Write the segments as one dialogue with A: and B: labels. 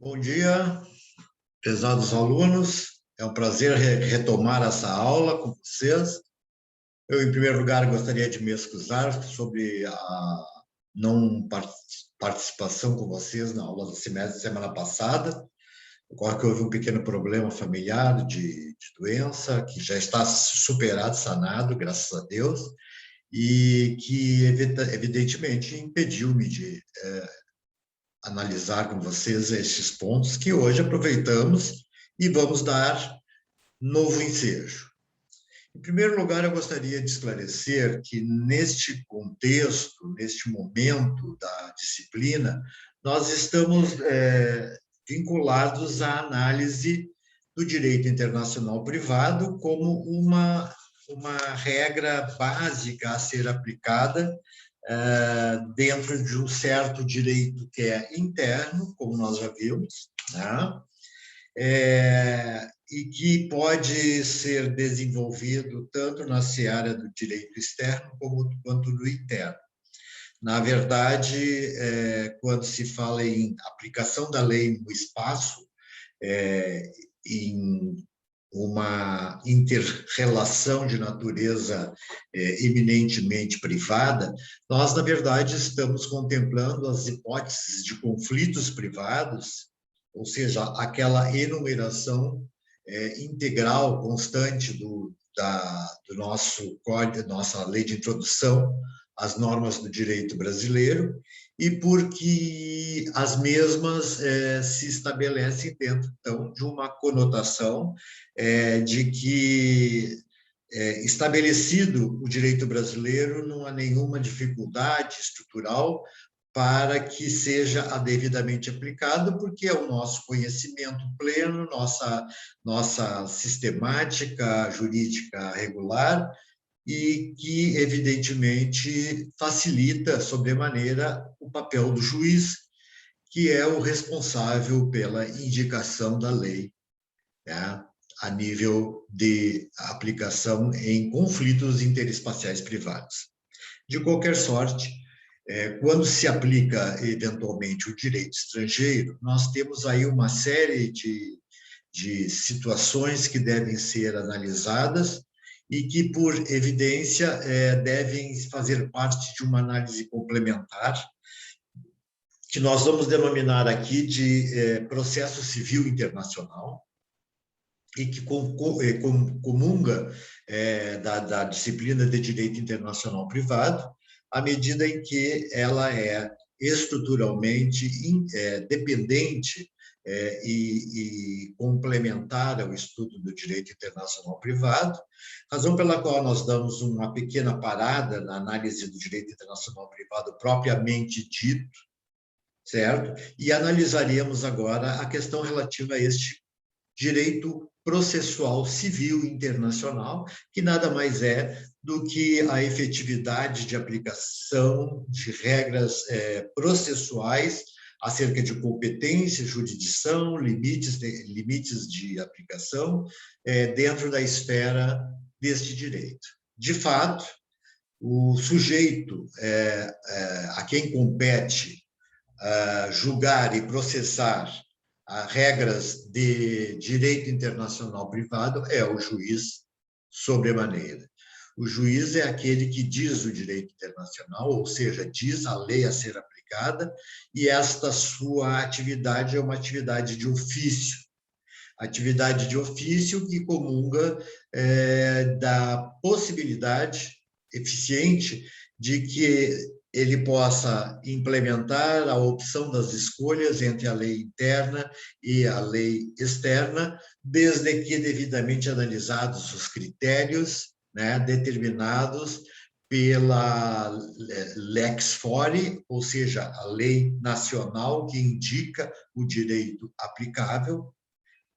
A: Bom dia, prezados alunos. É um prazer retomar essa aula com vocês. Eu, em primeiro lugar, gostaria de me excusar sobre a não participação com vocês na aula do semestre semana passada. Ocorre que houve um pequeno problema familiar de doença, que já está superado, sanado, graças a Deus, e que, evidentemente, impediu-me de analisar com vocês estes pontos que hoje aproveitamos e vamos dar novo ensejo. Em primeiro lugar, eu gostaria de esclarecer que neste contexto, neste momento da disciplina, nós estamos vinculados à análise do direito internacional privado como uma regra básica a ser aplicada dentro de um certo direito que é interno, como nós já vimos, né? E que pode ser desenvolvido tanto na seara do direito externo quanto do interno. Na verdade, quando se fala em aplicação da lei no espaço, em uma inter-relação de natureza eminentemente privada, nós, na verdade, estamos contemplando as hipóteses de conflitos privados, ou seja, aquela enumeração integral, constante do nosso código, nossa lei de introdução às normas do direito brasileiro, e porque as mesmas se estabelecem dentro, então, de uma conotação de que, estabelecido o direito brasileiro, não há nenhuma dificuldade estrutural para que seja devidamente aplicado, porque é o nosso conhecimento pleno, nossa sistemática jurídica regular, e que, evidentemente, facilita sobremaneira o papel do juiz, que é o responsável pela indicação da lei, né, a nível de aplicação em conflitos interespaciais privados. De qualquer sorte, quando se aplica, eventualmente, o direito estrangeiro, nós temos aí uma série de situações que devem ser analisadas e que, por evidência, devem fazer parte de uma análise complementar, que nós vamos denominar aqui de processo civil internacional, e que comunga da disciplina de direito internacional privado, à medida em que ela é estruturalmente dependente e complementar ao estudo do direito internacional privado, razão pela qual nós damos uma pequena parada na análise do direito internacional privado propriamente dito, certo? E analisaríamos agora a questão relativa a este direito processual civil internacional, que nada mais é do que a efetividade de aplicação de regras processuais acerca de competência, jurisdição, limites de aplicação dentro da esfera deste direito. De fato, o sujeito a quem compete julgar e processar regras de direito internacional privado é o juiz sobremaneira. O juiz é aquele que diz o direito internacional, ou seja, diz a lei a ser aplicada, e esta sua atividade é uma atividade de ofício. Atividade de ofício que comunga da possibilidade eficiente de que ele possa implementar a opção das escolhas entre a lei interna e a lei externa, desde que devidamente analisados os critérios, né, determinados pela lex fori, ou seja, a lei nacional que indica o direito aplicável.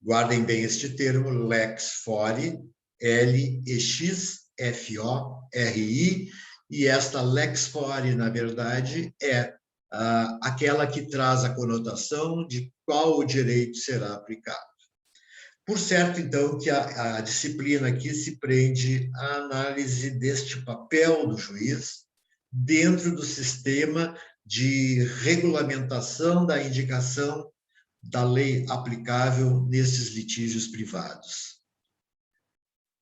A: Guardem bem este termo, lex fori, L-E-X-F-O-R-I, e esta lex fori, na verdade, é aquela que traz a conotação de qual o direito será aplicado. Por certo, então, que a disciplina aqui se prende à análise deste papel do juiz dentro do sistema de regulamentação da indicação da lei aplicável nesses litígios privados?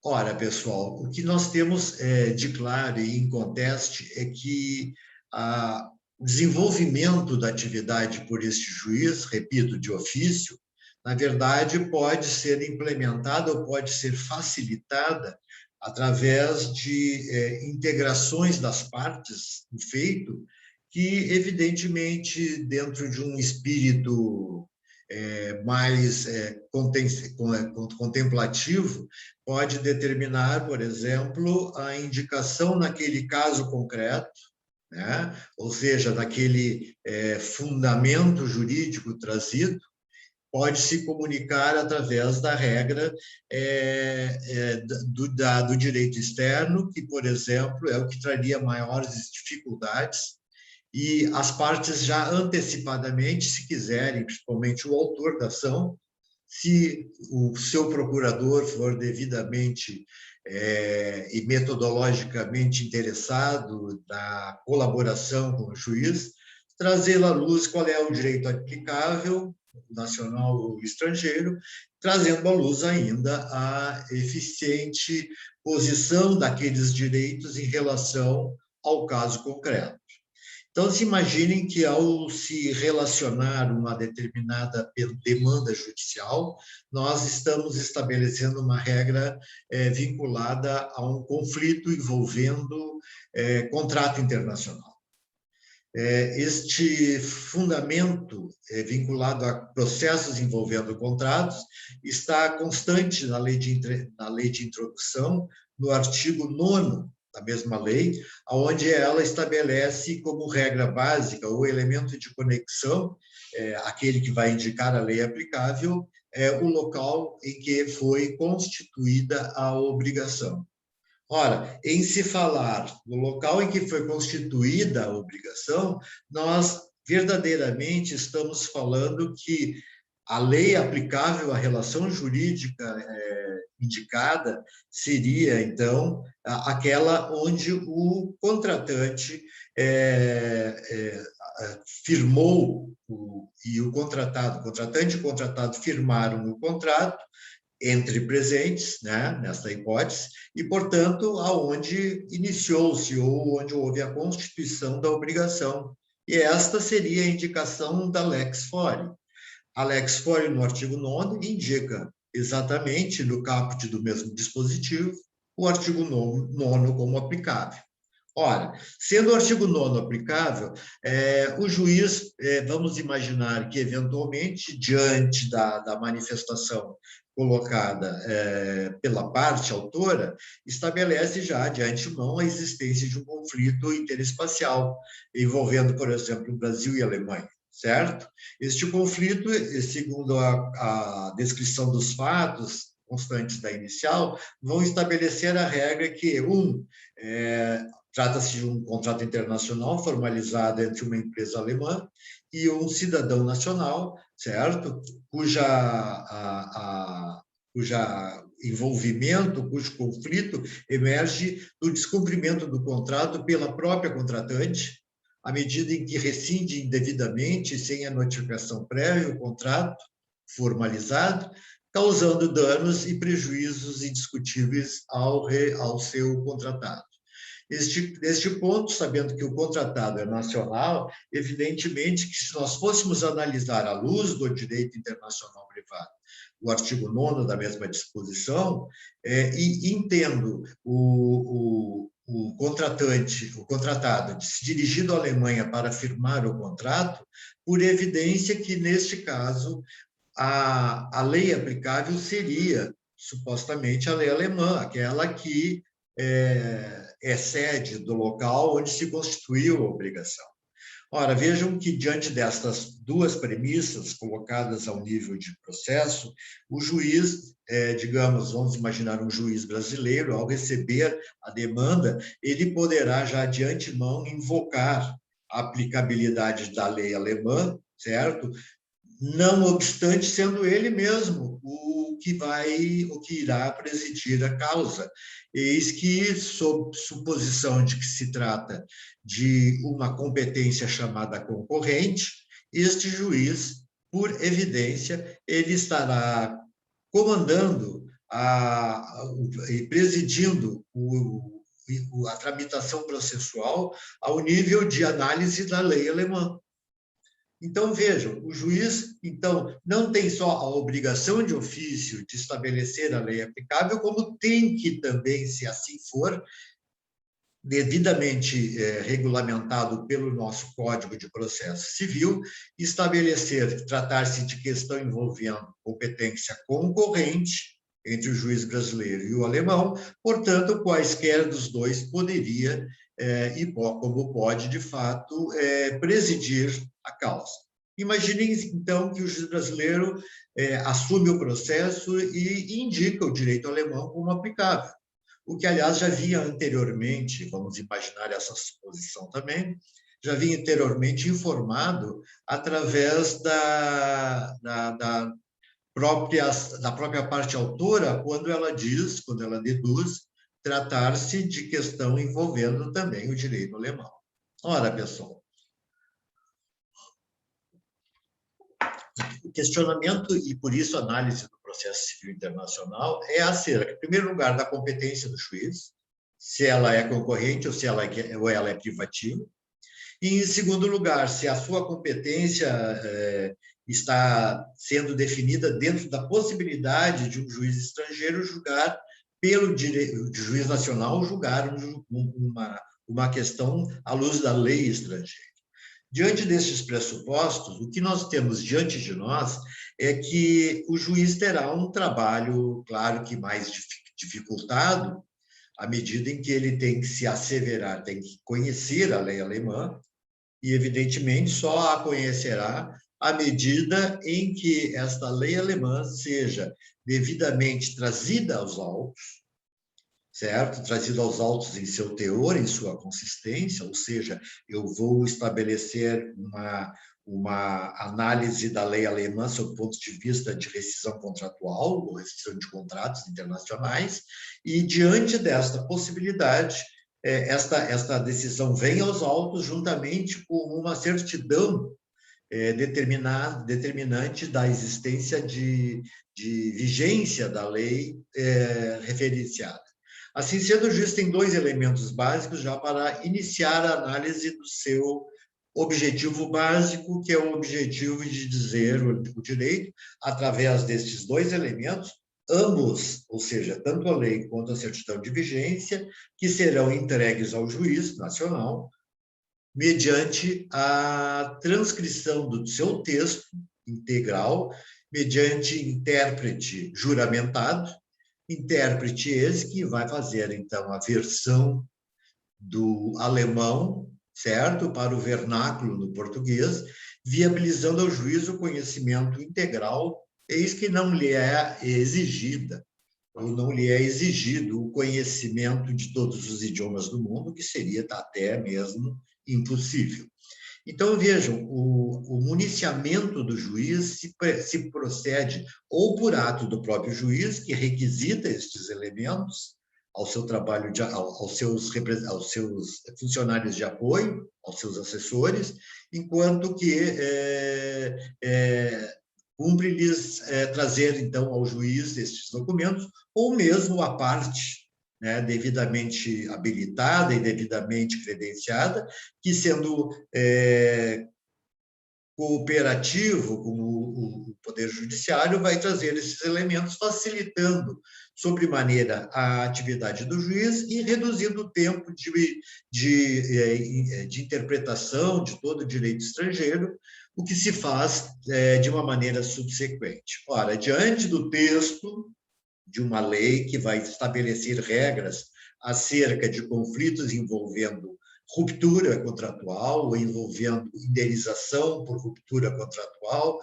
A: Ora, pessoal, o que nós temos de claro e inconteste é que o desenvolvimento da atividade por este juiz, repito, de ofício, na verdade, pode ser implementada ou pode ser facilitada através de integrações das partes do feito, que, evidentemente, dentro de um espírito mais contemplativo, pode determinar, por exemplo, a indicação naquele caso concreto, né? Ou seja, naquele fundamento jurídico trazido, pode se comunicar através da regra do direito externo, que, por exemplo, é o que traria maiores dificuldades, e as partes já antecipadamente, se quiserem, principalmente o autor da ação, se o seu procurador for devidamente e metodologicamente interessado na colaboração com o juiz, trazer à luz qual é o direito aplicável, nacional ou estrangeiro, trazendo à luz ainda a eficiente posição daqueles direitos em relação ao caso concreto. Então, se imaginem que, ao se relacionar uma determinada demanda judicial, nós estamos estabelecendo uma regra vinculada a um conflito envolvendo contrato internacional. Este fundamento vinculado a processos envolvendo contratos está constante na lei de introdução, no artigo 9º da mesma lei, onde ela estabelece como regra básica ou elemento de conexão, aquele que vai indicar a lei aplicável, o local em que foi constituída a obrigação. Ora, em se falar no local em que foi constituída a obrigação, nós verdadeiramente estamos falando que a lei aplicável à relação jurídica indicada seria, então, aquela onde o contratante firmou, e o contratante e o contratado firmaram o contrato entre presentes, né, nesta hipótese, e, portanto, aonde iniciou-se ou onde houve a constituição da obrigação. E esta seria a indicação da lex fori. A lex fori, no artigo 9º, indica exatamente, no caput do mesmo dispositivo, o artigo 9º como aplicável. Ora, sendo o artigo 9º aplicável, o juiz, vamos imaginar que, eventualmente, diante da manifestação colocada pela parte autora, estabelece já de antemão a existência de um conflito interespacial, envolvendo, por exemplo, o Brasil e a Alemanha, certo? Este conflito, segundo a descrição dos fatos constantes da inicial, vão estabelecer a regra que, trata-se de um contrato internacional formalizado entre uma empresa alemã e um cidadão nacional, certo? Cujo envolvimento, cujo conflito emerge do descumprimento do contrato pela própria contratante, à medida em que rescinde indevidamente, sem a notificação prévia, o contrato formalizado, causando danos e prejuízos indiscutíveis ao seu contratado. Neste ponto, sabendo que o contratado é nacional, evidentemente que, se nós fôssemos analisar à luz do direito internacional privado, o artigo 9º da mesma disposição, e entendo o contratado se dirigido à Alemanha para firmar o contrato, por evidência que, neste caso, a lei aplicável seria, supostamente, a lei alemã, aquela que é sede do local onde se constituiu a obrigação. Ora, vejam que, diante destas duas premissas colocadas ao nível de processo, o juiz, digamos, vamos imaginar um juiz brasileiro, ao receber a demanda, ele poderá já de antemão invocar a aplicabilidade da lei alemã, certo? Não obstante sendo ele mesmo o que irá presidir a causa. Eis que, sob suposição de que se trata de uma competência chamada concorrente, este juiz por evidência, ele estará comandando e presidindo a tramitação processual ao nível de análise da lei alemã. Então, vejam, o juiz, então, não tem só a obrigação de ofício de estabelecer a lei aplicável, como tem que também, se assim for, devidamente regulamentado pelo nosso Código de Processo Civil, estabelecer, tratar-se de questão envolvendo competência concorrente entre o juiz brasileiro e o alemão, portanto, quaisquer dos dois poderia, e como pode, de fato, presidir a causa. Imaginem, então, que o juiz brasileiro assume o processo e indica o direito alemão como aplicável. O que, aliás, já vinha anteriormente, vamos imaginar essa suposição também, já vinha anteriormente informado através da própria parte autora, quando ela diz, quando ela deduz, tratar-se de questão envolvendo também o direito alemão. Ora, pessoal, o questionamento, e por isso a análise do processo civil internacional, é acerca, em primeiro lugar, da competência do juiz, se ela é concorrente ou se ela é privativa, e, em segundo lugar, se a sua competência está sendo definida dentro da possibilidade de um juiz estrangeiro julgar pelo direito, de juiz nacional julgar uma questão à luz da lei estrangeira. Diante destes pressupostos, o que nós temos diante de nós é que o juiz terá um trabalho, claro que mais dificultado, à medida em que ele tem que se asseverar, tem que conhecer a lei alemã, e, evidentemente, só a conhecerá à medida em que esta lei alemã seja devidamente trazida aos autos, certo? Trazida aos autos em seu teor, em sua consistência, ou seja, eu vou estabelecer uma análise da lei alemã sob o ponto de vista de rescisão contratual ou rescisão de contratos internacionais, e, diante desta possibilidade, esta decisão vem aos autos juntamente com uma certidão determinante da existência de vigência da lei referenciada. Assim sendo, o juiz tem dois elementos básicos já para iniciar a análise do seu objetivo básico, que é o objetivo de dizer o direito, através destes dois elementos, ambos, ou seja, tanto a lei quanto a certidão de vigência, que serão entregues ao juiz nacional, mediante a transcrição do seu texto integral, mediante intérprete juramentado, intérprete esse que vai fazer, então, a versão do alemão, certo, para o vernáculo do português, viabilizando ao juiz o conhecimento integral, eis que não lhe é exigida, ou não lhe é exigido o conhecimento de todos os idiomas do mundo, que seria até mesmo impossível. Então, vejam, o municiamento do juiz se procede ou por ato do próprio juiz, que requisita estes elementos ao seu trabalho, aos seus funcionários de apoio, aos seus assessores, enquanto que cumpre-lhes trazer, então, ao juiz estes documentos, ou mesmo a parte, né, devidamente habilitada e devidamente credenciada, que, sendo cooperativo com o Poder Judiciário, vai trazer esses elementos, facilitando sobremaneira a atividade do juiz e reduzindo o tempo de interpretação de todo o direito estrangeiro, o que se faz de uma maneira subsequente. Ora, diante do texto de uma lei que vai estabelecer regras acerca de conflitos envolvendo ruptura contratual ou envolvendo indenização por ruptura contratual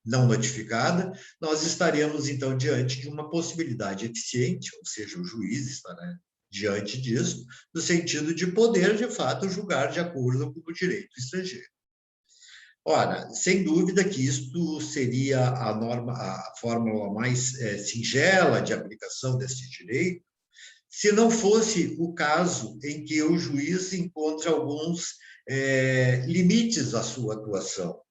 A: não notificada, nós estaremos, então, diante de uma possibilidade eficiente, ou seja, o juiz estará diante disso, no sentido de poder, de fato, julgar de acordo com o direito estrangeiro. Ora, sem dúvida que isto seria a fórmula mais singela de aplicação deste direito, se não fosse o caso em que o juiz encontra alguns limites à sua atuação.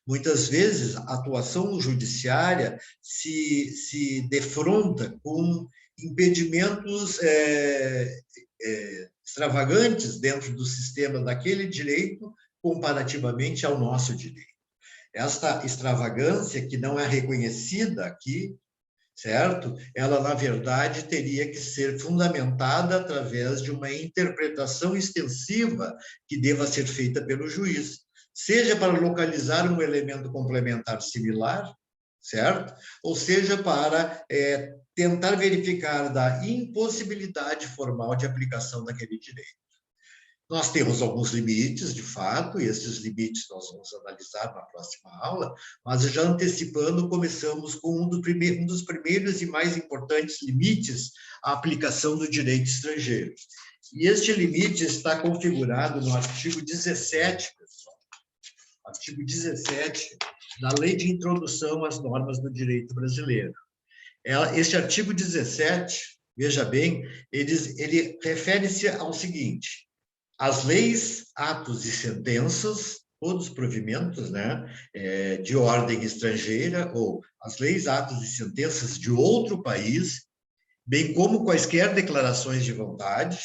A: Muitas vezes, a atuação judiciária se defronta com impedimentos extravagantes dentro do sistema daquele direito comparativamente ao nosso direito. Esta extravagância, que não é reconhecida aqui, certo? Ela, na verdade, teria que ser fundamentada através de uma interpretação extensiva que deva ser feita pelo juiz, seja para localizar um elemento complementar similar, certo? Ou seja, para tentar verificar da impossibilidade formal de aplicação daquele direito. Nós temos alguns limites, de fato, e esses limites nós vamos analisar na próxima aula, mas já antecipando, começamos com um dos primeiros e mais importantes limites à aplicação do direito estrangeiro. E este limite está configurado no artigo 17, pessoal, artigo 17 da Lei de Introdução às Normas do Direito Brasileiro. Este artigo 17, veja bem, ele refere-se ao seguinte: as leis, atos e sentenças, todos os provimentos, né, de ordem estrangeira, ou as leis, atos e sentenças de outro país, bem como quaisquer declarações de vontade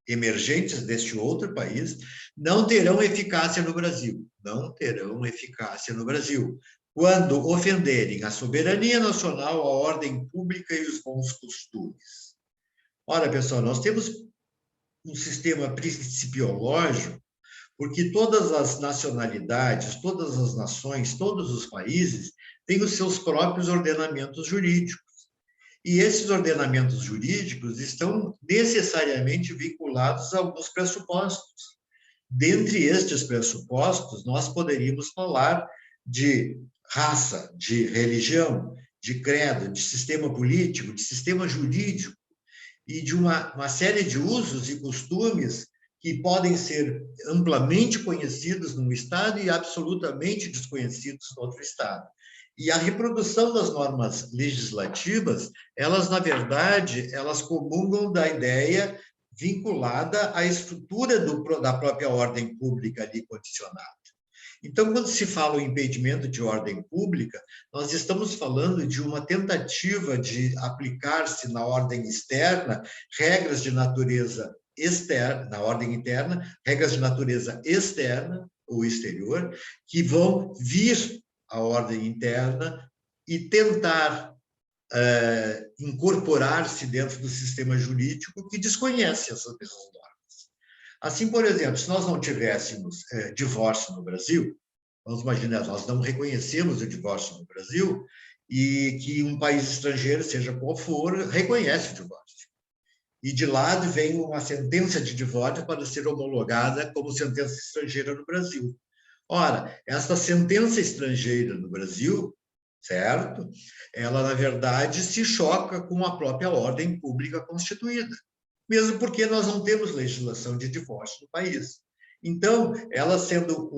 A: emergentes deste outro país, não terão eficácia no Brasil. Não terão eficácia no Brasil, quando ofenderem a soberania nacional, a ordem pública e os bons costumes. Ora, pessoal, nós temos um sistema principiológico, porque todas as nacionalidades, todas as nações, todos os países têm os seus próprios ordenamentos jurídicos. E esses ordenamentos jurídicos estão necessariamente vinculados a alguns pressupostos. Dentre estes pressupostos, nós poderíamos falar de raça, de religião, de credo, de sistema político, de sistema jurídico, e de uma série de usos e costumes que podem ser amplamente conhecidos num Estado e absolutamente desconhecidos no outro Estado. E a reprodução das normas legislativas, elas, na verdade, elas comungam da ideia vinculada à estrutura da própria ordem pública ali condicionada. Então, quando se fala em impedimento de ordem pública, nós estamos falando de uma tentativa de aplicar-se na ordem externa regras de natureza externa, na ordem interna, regras de natureza externa ou exterior, que vão vir à ordem interna e tentar incorporar-se dentro do sistema jurídico que desconhece essas mesmas normas. Assim, por exemplo, se nós não tivéssemos divórcio no Brasil, vamos imaginar, nós não reconhecemos o divórcio no Brasil e que um país estrangeiro, seja qual for, reconhece o divórcio. E de lá vem uma sentença de divórcio para ser homologada como sentença estrangeira no Brasil. Ora, essa sentença estrangeira no Brasil, certo? Ela, na verdade, se choca com a própria ordem pública constituída, mesmo porque nós não temos legislação de divórcio no país. Então, ela sendo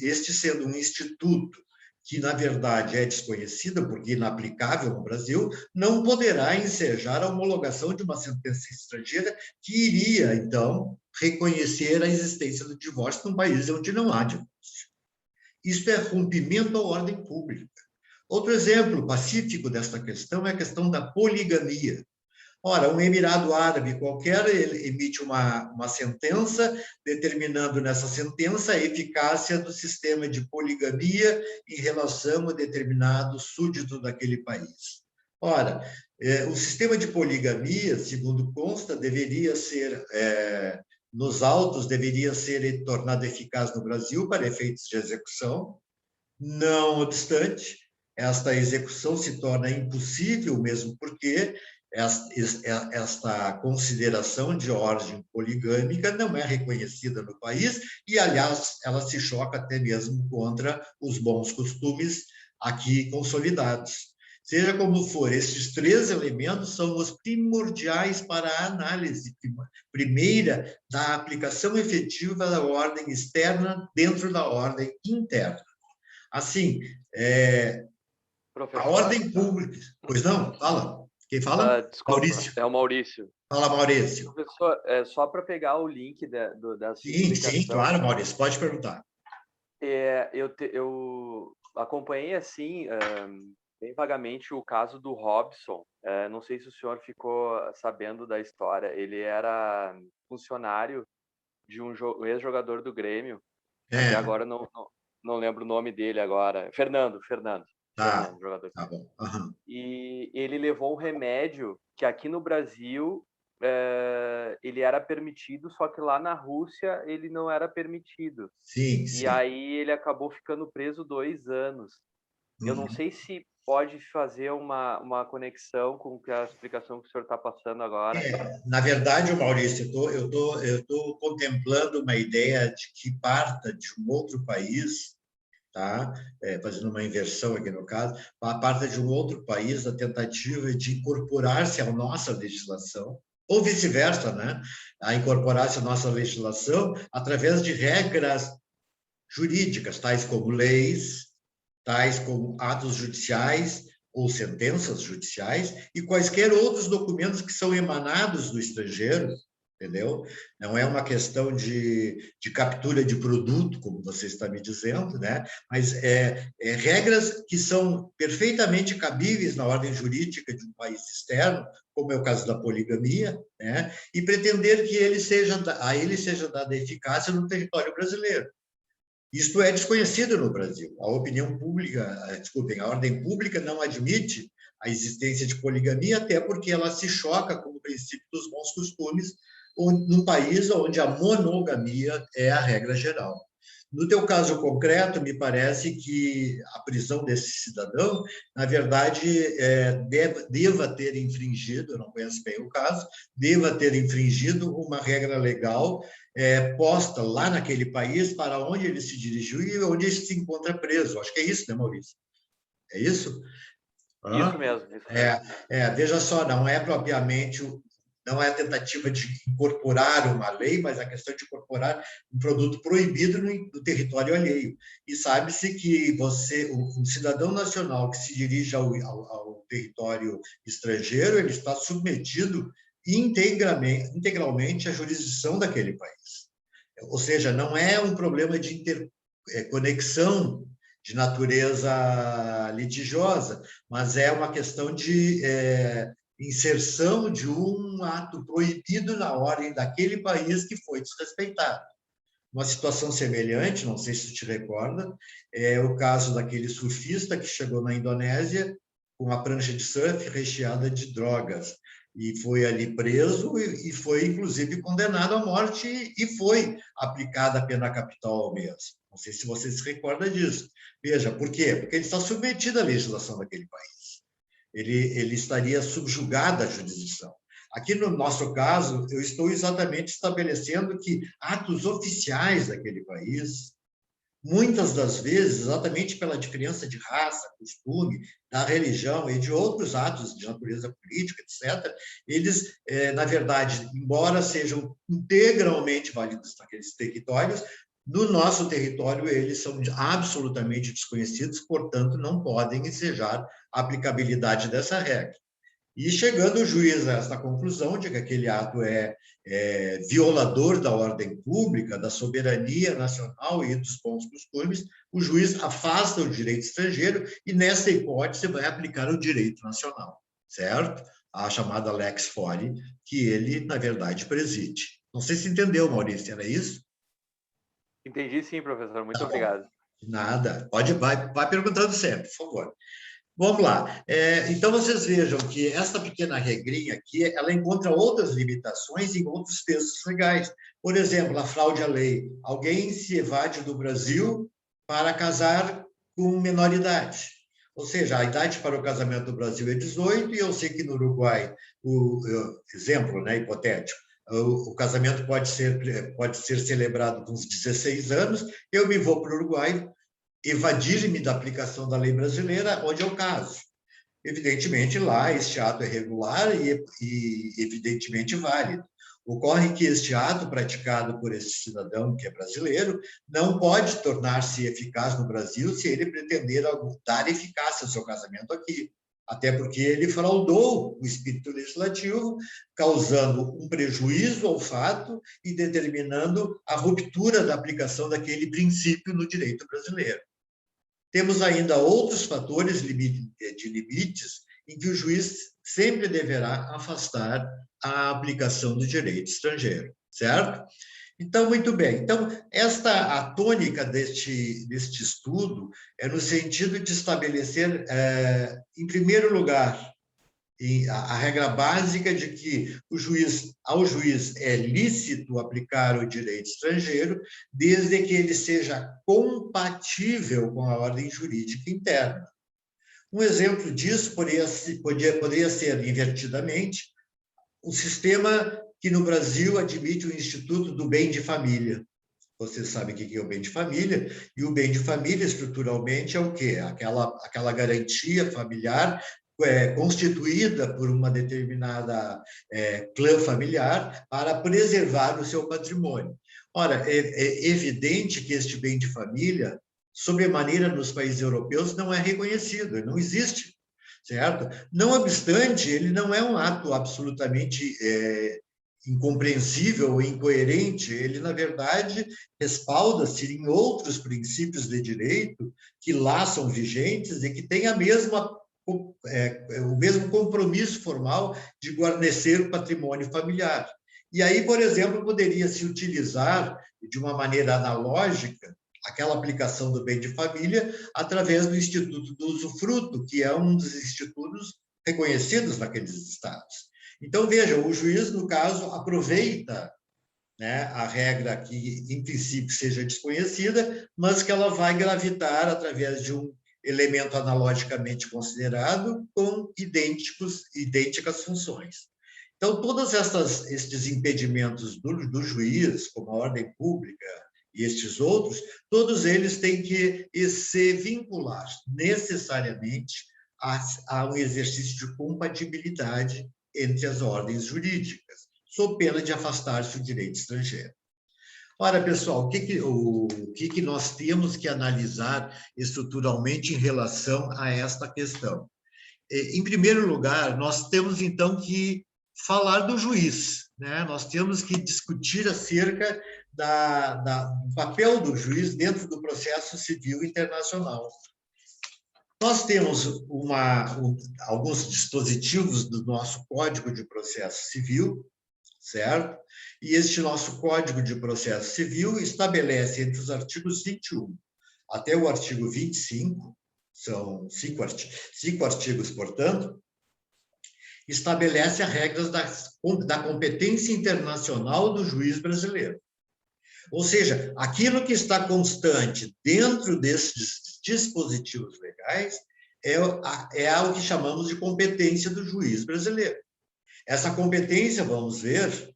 A: este sendo um instituto que, na verdade, é desconhecido, porque inaplicável no Brasil, não poderá ensejar a homologação de uma sentença estrangeira que iria, então, reconhecer a existência do divórcio num país onde não há divórcio. Isto é rompimento à ordem pública. Outro exemplo pacífico desta questão é a questão da poligamia. Ora, um Emirado Árabe qualquer emite uma sentença, determinando nessa sentença a eficácia do sistema de poligamia em relação a determinado súdito daquele país. Ora, o sistema de poligamia, segundo consta, deveria ser, nos autos, deveria ser tornado eficaz no Brasil para efeitos de execução. Não obstante, esta execução se torna impossível, mesmo porque esta consideração de ordem poligâmica não é reconhecida no país e, aliás, ela se choca até mesmo contra os bons costumes aqui consolidados. Seja como for, estes três elementos são os primordiais para a análise primeira da aplicação efetiva da ordem externa dentro da ordem interna. Assim, a ordem pública... Pois não? Fala. Quem fala?
B: Desculpa,
A: Maurício.
B: é o Maurício.
A: Fala, Maurício.
B: Professor, só para pegar o link da sua explicação.
A: Sim, claro, Maurício, pode perguntar.
B: Eu acompanhei, assim, bem vagamente o caso do Robson. Não sei se o senhor ficou sabendo da história. Ele era funcionário de um ex-jogador do Grêmio. Até
A: É,
B: agora não lembro o nome dele agora.
A: tá,
B: Fernando, jogador.
A: tá bom. Aham.
B: E ele levou um remédio que aqui no Brasil, ele era permitido, só que lá na Rússia ele não era permitido.
A: Sim,
B: E
A: sim.
B: aí ele acabou ficando preso 2 anos. Eu não
A: Uhum.
B: sei se pode fazer uma conexão com a explicação que o senhor está passando agora.
A: Na verdade, Maurício, eu tô contemplando uma ideia de que parta de um outro país, tá? Fazendo uma inversão aqui no caso, parta de um outro país a tentativa de incorporar-se à nossa legislação, ou vice-versa, né? A incorporar-se à nossa legislação através de regras jurídicas, tais como leis, tais como atos judiciais ou sentenças judiciais e quaisquer outros documentos que são emanados do estrangeiro, entendeu? Não é uma questão de captura de produto, como você está me dizendo, né? Mas regras que são perfeitamente cabíveis na ordem jurídica de um país externo, como é o caso da poligamia, né? E pretender que a ele seja dada eficácia no território brasileiro. Isto é desconhecido no Brasil. A opinião pública, desculpem, a ordem pública não admite a existência de poligamia, até porque ela se choca com o princípio dos bons costumes, num país onde a monogamia é a regra geral. No teu caso concreto, me parece que a prisão desse cidadão, na verdade, deva ter infringido, eu não conheço bem o caso, deva ter infringido uma regra legal posta lá naquele país para onde ele se dirigiu e onde ele se encontra preso. Acho que é isso, né, Maurício? É isso?
B: Isso
A: Hã?
B: mesmo, isso mesmo.
A: Veja só, não é a tentativa de incorporar uma lei, mas a questão de incorporar um produto proibido no território alheio. E sabe-se que um cidadão nacional que se dirige ao território estrangeiro, ele está submetido integralmente à jurisdição daquele país. Ou seja, não é um problema de interconexão de natureza litigiosa, mas é uma questão de inserção de um ato proibido na ordem daquele país que foi desrespeitado. Uma situação semelhante, não sei se tu te recorda, é o caso daquele surfista que chegou na Indonésia com uma prancha de surf recheada de drogas e foi ali preso e foi inclusive condenado à morte e foi aplicada a pena capital ao mesmo. Não sei se você se recorda disso. Veja, por quê? Porque ele está submetido à legislação daquele país. Ele estaria subjugado à jurisdição. Aqui no nosso caso, eu estou exatamente estabelecendo que atos oficiais daquele país, muitas das vezes, exatamente pela diferença de raça, costume, da religião e de outros atos de natureza política, etc., eles, na verdade, embora sejam integralmente válidos naqueles territórios, no nosso território eles são absolutamente desconhecidos, portanto, não podem ensejar a aplicabilidade dessa regra. E chegando o juiz a esta conclusão de que aquele ato é violador da ordem pública, da soberania nacional e dos bons costumes, o juiz afasta o direito estrangeiro e, nessa hipótese, vai aplicar o direito nacional, certo? A chamada Lex Fori, que ele, na verdade, preside. Não sei se entendeu, Maurício, era isso?
B: Entendi sim, professor. Muito
A: Tá bom.
B: obrigado.
A: Nada. Vai perguntando sempre, por favor. Vamos lá. Então, vocês vejam que esta pequena regrinha aqui, ela encontra outras limitações em outros textos legais. Por exemplo, a fraude à lei. Alguém se evade do Brasil para casar com menor idade. Ou seja, a idade para o casamento do Brasil é 18, e eu sei que no Uruguai, exemplo, né, hipotético, o casamento pode ser celebrado com uns 16 anos, eu me vou para o Uruguai, evadir-me da aplicação da lei brasileira, onde eu caso. Evidentemente, lá este ato é regular e evidentemente válido. Ocorre que este ato praticado por esse cidadão que é brasileiro não pode tornar-se eficaz no Brasil se ele pretender dar eficácia ao seu casamento aqui. até porque ele fraudou o espírito legislativo, causando um prejuízo ao fato e determinando a ruptura da aplicação daquele princípio no direito brasileiro. Temos ainda outros fatores de limites em que o juiz sempre deverá afastar a aplicação do direito estrangeiro, certo? Então, muito bem. Então, a tônica deste estudo é no sentido de estabelecer, em primeiro lugar, a regra básica de que ao juiz é lícito aplicar o direito estrangeiro, desde que ele seja compatível com a ordem jurídica interna. Um exemplo disso poderia ser, invertidamente, o sistema que no Brasil admite o Instituto do Bem de Família. Você sabe o que é o bem de família, e o bem de família, estruturalmente, é o quê? Aquela garantia familiar constituída por uma determinada clã familiar para preservar o seu patrimônio. Ora, é evidente que este bem de família, sobremaneira nos países europeus, não é reconhecido, não existe, certo? Não obstante, ele não é um ato absolutamente incompreensível ou incoerente, ele, na verdade, respalda-se em outros princípios de direito que lá são vigentes e que têm o mesmo compromisso formal de guarnecer o patrimônio familiar. E aí, por exemplo, poderia se utilizar, de uma maneira analógica, aquela aplicação do bem de família através do Instituto do Usufruto, que é um dos institutos reconhecidos naqueles estados. Então, veja, o juiz, no caso, aproveita, né, a regra que, em princípio, seja desconhecida, mas que ela vai gravitar através de um elemento analogicamente considerado com idênticas funções. Então, todos estes impedimentos do juiz, como a ordem pública e estes outros, todos eles têm que se vincular necessariamente a um exercício de compatibilidade entre as ordens jurídicas, sob pena de afastar-se o direito estrangeiro. Ora, pessoal, o que nós temos que analisar estruturalmente em relação a esta questão? Em primeiro lugar, nós temos, então, que falar do juiz, né? Nós temos que discutir acerca do papel do juiz dentro do processo civil internacional. Nós temos alguns dispositivos do nosso Código de Processo Civil, certo? E este nosso Código de Processo Civil estabelece entre os artigos 21 até o artigo 25, são cinco artigos, portanto, estabelece as regras da competência internacional do juiz brasileiro. Ou seja, aquilo que está constante dentro desses dispositivos legais é algo que chamamos de competência do juiz brasileiro. Essa competência, vamos ver,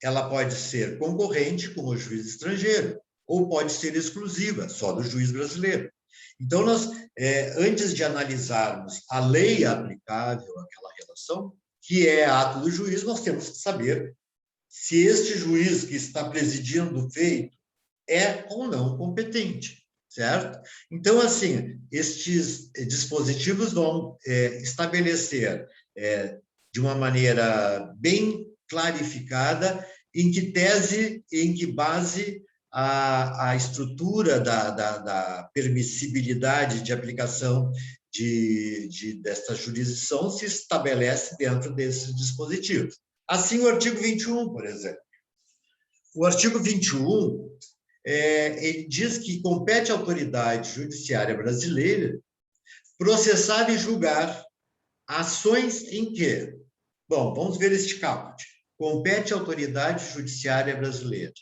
A: ela pode ser concorrente com o juiz estrangeiro, ou pode ser exclusiva, só do juiz brasileiro. Então, nós, antes de analisarmos a lei aplicável àquela relação, que é ato do juiz, nós temos que saber se este juiz que está presidindo o feito é ou não competente, certo? Então, assim, estes dispositivos vão estabelecer de uma maneira bem clarificada em que tese, em que base a estrutura da permissibilidade de aplicação desta jurisdição se estabelece dentro desses dispositivos. Assim, o artigo 21, por exemplo. O artigo 21 ele diz que compete à autoridade judiciária brasileira processar e julgar ações em que... Bom, vamos ver este caput. Compete à autoridade judiciária brasileira.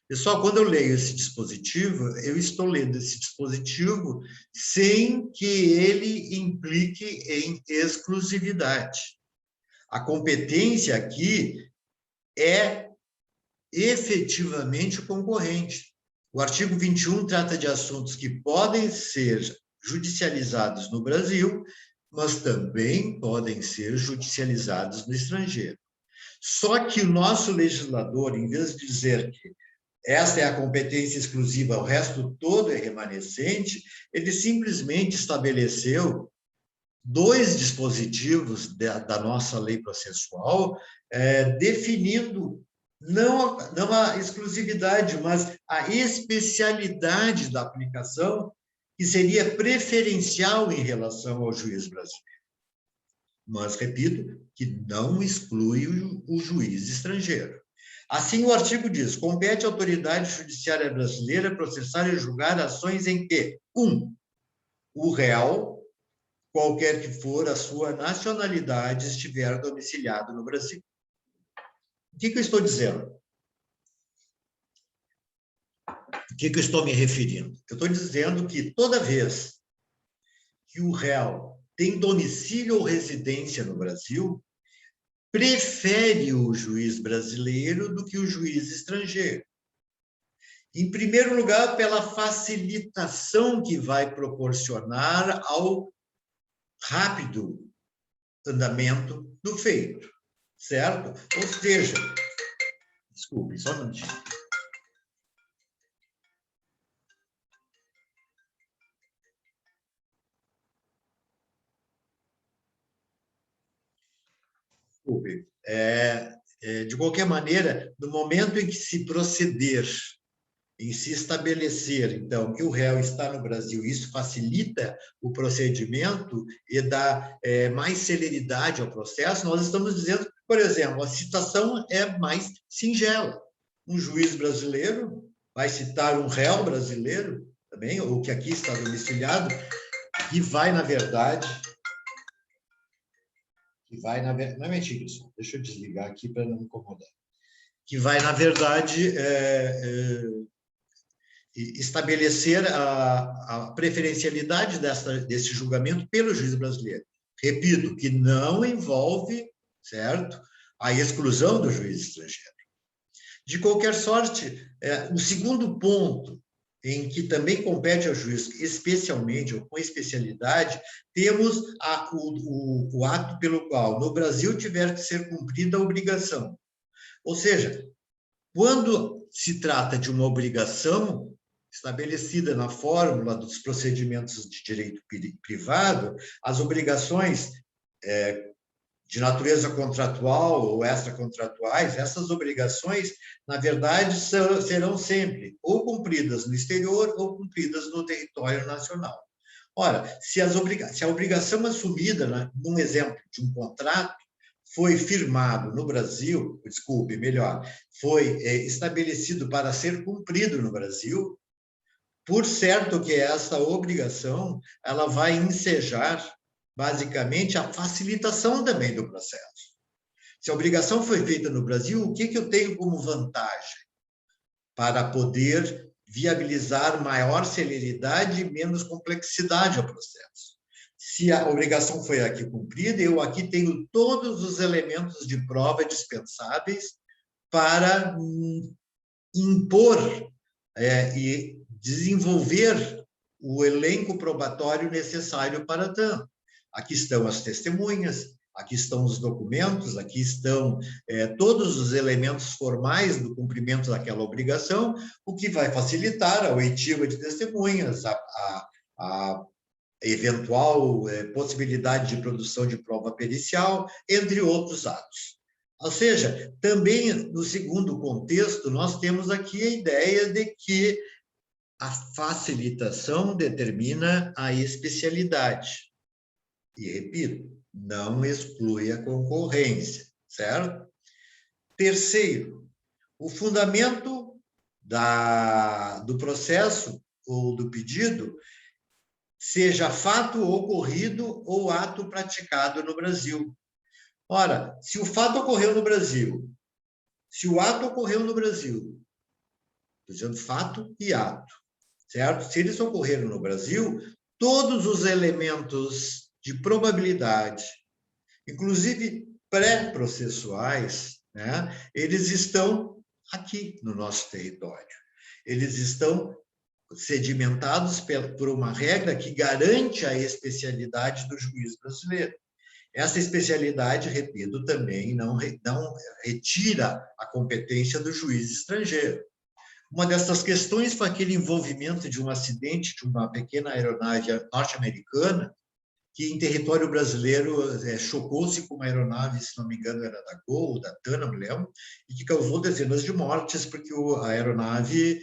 A: Pessoal, quando eu leio esse dispositivo, eu estou lendo esse dispositivo sem que ele implique em exclusividade. A competência aqui é efetivamente concorrente. O artigo 21 trata de assuntos que podem ser judicializados no Brasil, mas também podem ser judicializados no estrangeiro. Só que o nosso legislador, em vez de dizer que esta é a competência exclusiva, o resto todo é remanescente, ele simplesmente estabeleceu dois dispositivos da nossa lei processual, definindo não a exclusividade, mas a especialidade da aplicação, que seria preferencial em relação ao juiz brasileiro. Mas, repito, que não exclui o juiz estrangeiro. Assim, o artigo diz: compete à autoridade judiciária brasileira processar e julgar ações em que, 1, o réu, qualquer que for a sua nacionalidade, estiver domiciliado no Brasil. O que eu estou dizendo? O que eu estou me referindo? Eu estou dizendo que toda vez que o réu tem domicílio ou residência no Brasil, prefere o juiz brasileiro do que o juiz estrangeiro. Em primeiro lugar, pela facilitação que vai proporcionar ao rápido andamento do feito, certo? Ou seja, desculpe, só um minutinho. Desculpe. De qualquer maneira, no momento em que se proceder, em se estabelecer, então, que o réu está no Brasil, isso facilita o procedimento e dá mais celeridade ao processo, nós estamos dizendo, por exemplo, a citação é mais singela. Um juiz brasileiro vai citar um réu brasileiro, também, ou que aqui está domiciliado, que vai, na verdade... Não é mentira isso, deixa eu desligar aqui para não me incomodar. Que vai, na verdade, estabelecer a preferencialidade desse julgamento pelo juiz brasileiro. Repito, que não envolve, certo, a exclusão do juiz estrangeiro. De qualquer sorte, o segundo ponto, em que também compete ao juiz, especialmente ou com especialidade, temos o ato pelo qual, no Brasil, tiver que ser cumprida a obrigação. Ou seja, quando se trata de uma obrigação estabelecida na fórmula dos procedimentos de direito privado, as obrigações de natureza contratual ou extracontratuais, essas obrigações, na verdade, serão sempre ou cumpridas no exterior ou cumpridas no território nacional. Ora, se a obrigação assumida, né, num exemplo de um contrato, foi firmado no Brasil, desculpe, melhor, foi estabelecido para ser cumprido no Brasil, por certo que essa obrigação ela vai ensejar basicamente a facilitação também do processo. Se a obrigação foi feita no Brasil, o que eu tenho como vantagem para poder viabilizar maior celeridade e menos complexidade ao processo? Se a obrigação foi aqui cumprida, eu aqui tenho todos os elementos de prova dispensáveis para impor e desenvolver o elenco probatório necessário para tanto. Aqui estão as testemunhas, aqui estão os documentos, aqui estão todos os elementos formais do cumprimento daquela obrigação, o que vai facilitar a oitiva de testemunhas, a eventual possibilidade de produção de prova pericial, entre outros atos. Ou seja, também no segundo contexto, nós temos aqui a ideia de que a facilitação determina a especialidade. E, repito, não exclui a concorrência, certo? Terceiro, o fundamento do processo ou do pedido seja fato ocorrido ou ato praticado no Brasil. Ora, se o fato ocorreu no Brasil, se o ato ocorreu no Brasil, estou dizendo fato e ato, certo? Se eles ocorreram no Brasil, todos os elementos de probabilidade, inclusive pré-processuais, né, eles estão aqui no nosso território. Eles estão sedimentados por uma regra que garante a especialidade do juiz brasileiro. Essa especialidade, repito, também não retira a competência do juiz estrangeiro. Uma dessas questões foi aquele envolvimento de um acidente de uma pequena aeronave norte-americana que em território brasileiro chocou-se com uma aeronave, se não me engano, era da Gol ou da TAN, não me lembro, e que causou dezenas de mortes, porque a aeronave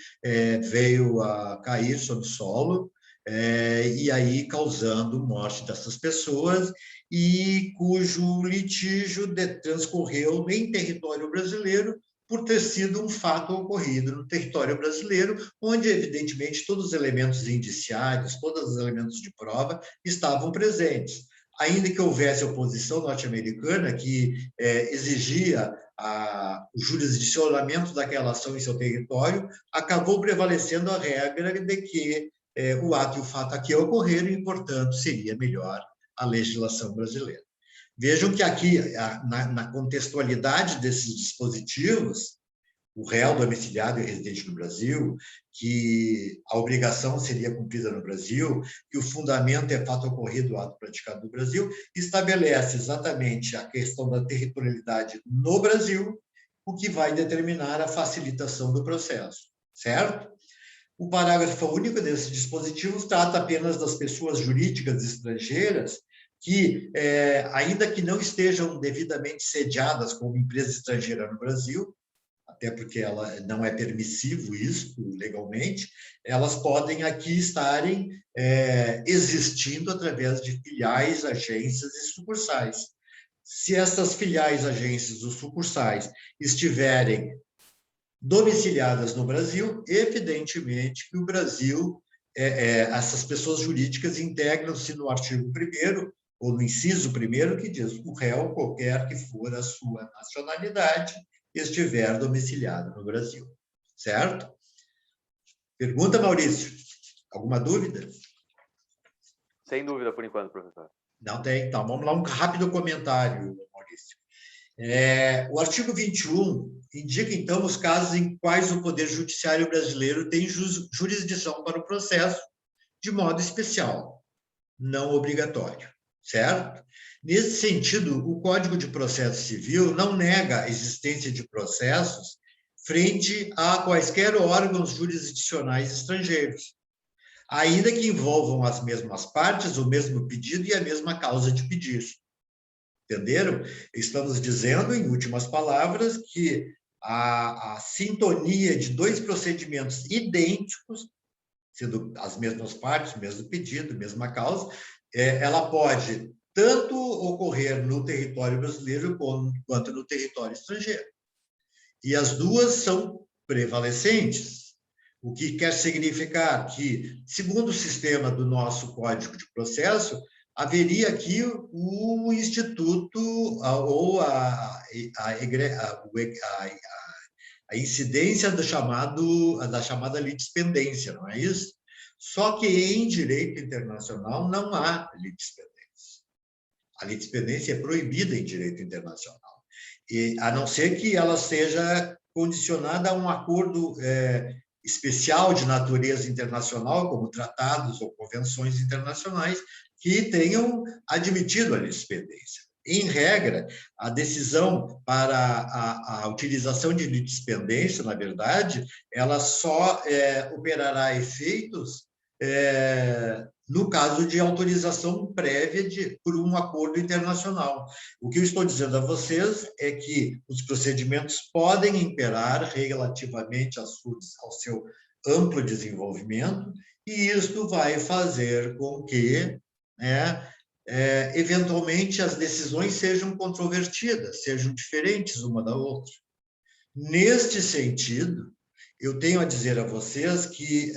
A: veio a cair sobre o solo, e aí causando morte dessas pessoas, e cujo litígio transcorreu em território brasileiro, por ter sido um fato ocorrido no território brasileiro, onde, evidentemente, todos os elementos indiciários, todos os elementos de prova estavam presentes. Ainda que houvesse oposição norte-americana que exigia o jurisdicionamento daquela ação em seu território, acabou prevalecendo a regra de que o ato e o fato aqui ocorreram e, portanto, seria melhor a legislação brasileira. Vejam que aqui, na contextualidade desses dispositivos, o réu domiciliado e residente no Brasil, que a obrigação seria cumprida no Brasil, que o fundamento é fato ocorrido, ato praticado no Brasil, estabelece exatamente a questão da territorialidade no Brasil, o que vai determinar a facilitação do processo, certo? O parágrafo único desses dispositivos trata apenas das pessoas jurídicas estrangeiras que, ainda que não estejam devidamente sediadas como empresa estrangeira no Brasil, até porque ela não é permissivo isso legalmente, elas podem aqui estarem existindo através de filiais, agências e sucursais. Se essas filiais, agências ou sucursais estiverem domiciliadas no Brasil, evidentemente que o Brasil, essas pessoas jurídicas integram-se no artigo 1º, ou no inciso 1º, que diz o réu, qualquer que for a sua nacionalidade, estiver domiciliado no Brasil. Certo? Pergunta, Maurício. Alguma dúvida?
B: Sem dúvida, por enquanto, professor.
A: Não tem. Então, vamos lá, um rápido comentário, Maurício. O artigo 21 indica, então, os casos em quais o Poder Judiciário brasileiro tem jurisdição para o processo, de modo especial, não obrigatório, certo? Nesse sentido, o Código de Processo Civil não nega a existência de processos frente a quaisquer órgãos jurisdicionais estrangeiros, ainda que envolvam as mesmas partes, o mesmo pedido e a mesma causa de pedir. Entenderam? Estamos dizendo, em últimas palavras, que a sintonia de dois procedimentos idênticos, sendo as mesmas partes, mesmo pedido, mesma causa, ela pode tanto ocorrer no território brasileiro quanto no território estrangeiro. E as duas são prevalecentes, o que quer significar que, segundo o sistema do nosso Código de Processo, haveria aqui o instituto ou a incidência da chamada litispendência, não é isso? Só que em direito internacional não há litispendência. A litispendência é proibida em direito internacional, a não ser que ela seja condicionada a um acordo especial de natureza internacional, como tratados ou convenções internacionais, que tenham admitido a litispendência. Em regra, a decisão para a utilização de litispendência, na verdade, ela só operará efeitos no caso de autorização prévia por um acordo internacional. O que eu estou dizendo a vocês é que os procedimentos podem imperar relativamente ao seu amplo desenvolvimento, e isto vai fazer com que, eventualmente, as decisões sejam controvertidas, sejam diferentes uma da outra. Neste sentido, eu tenho a dizer a vocês que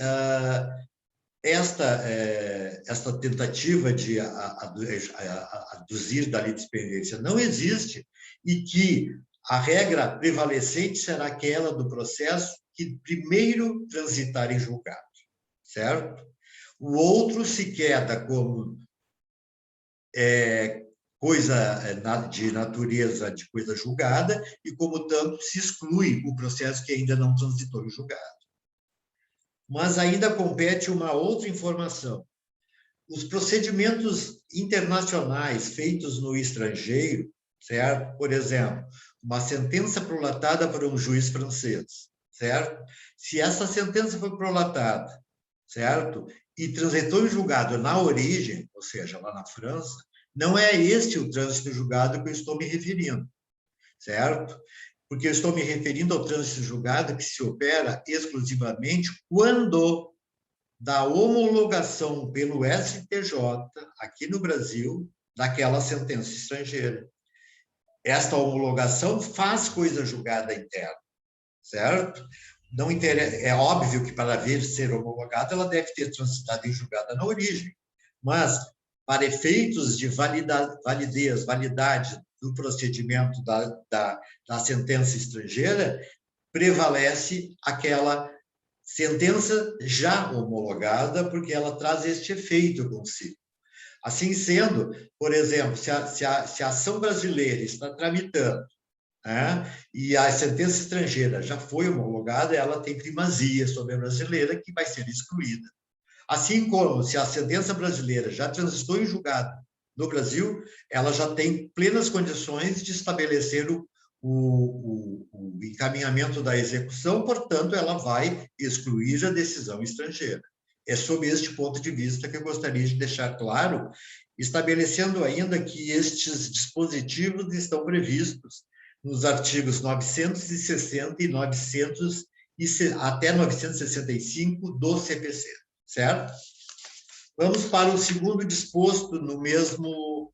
A: esta tentativa de aduzir da litispendência não existe, e que a regra prevalecente será aquela do processo que primeiro transitar em julgado, certo? O outro se queda como coisa de natureza de coisa julgada, e, como tanto, se exclui o processo que ainda não transitou em julgado. Mas ainda compete uma outra informação. Os procedimentos internacionais feitos no estrangeiro, certo? Por exemplo, uma sentença prolatada por um juiz francês, certo? Se essa sentença foi prolatada, certo? e transitou em julgado na origem, ou seja, lá na França, não é este o trânsito em julgado que eu estou me referindo, certo? Porque eu estou me referindo ao trânsito em julgado que se opera exclusivamente quando da homologação pelo STJ, aqui no Brasil, daquela sentença estrangeira. Esta homologação faz coisa julgada interna, certo? Não interessa, é óbvio que para vir ser homologada, ela deve ter transitado em julgada na origem, mas para efeitos de validez, validade do procedimento da sentença estrangeira, prevalece aquela sentença já homologada, porque ela traz este efeito consigo. Assim sendo, por exemplo, se a ação brasileira está tramitando, né, e a sentença estrangeira já foi homologada, ela tem primazia sobre a brasileira, que vai ser excluída. Assim como, se a sentença brasileira já transitou em julgado no Brasil, ela já tem plenas condições de estabelecer o encaminhamento da execução, portanto, ela vai excluir a decisão estrangeira. É sob este ponto de vista que eu gostaria de deixar claro, estabelecendo ainda que estes dispositivos estão previstos nos artigos 960 e 900 até 965 do CPC, certo? Vamos para o segundo disposto no mesmo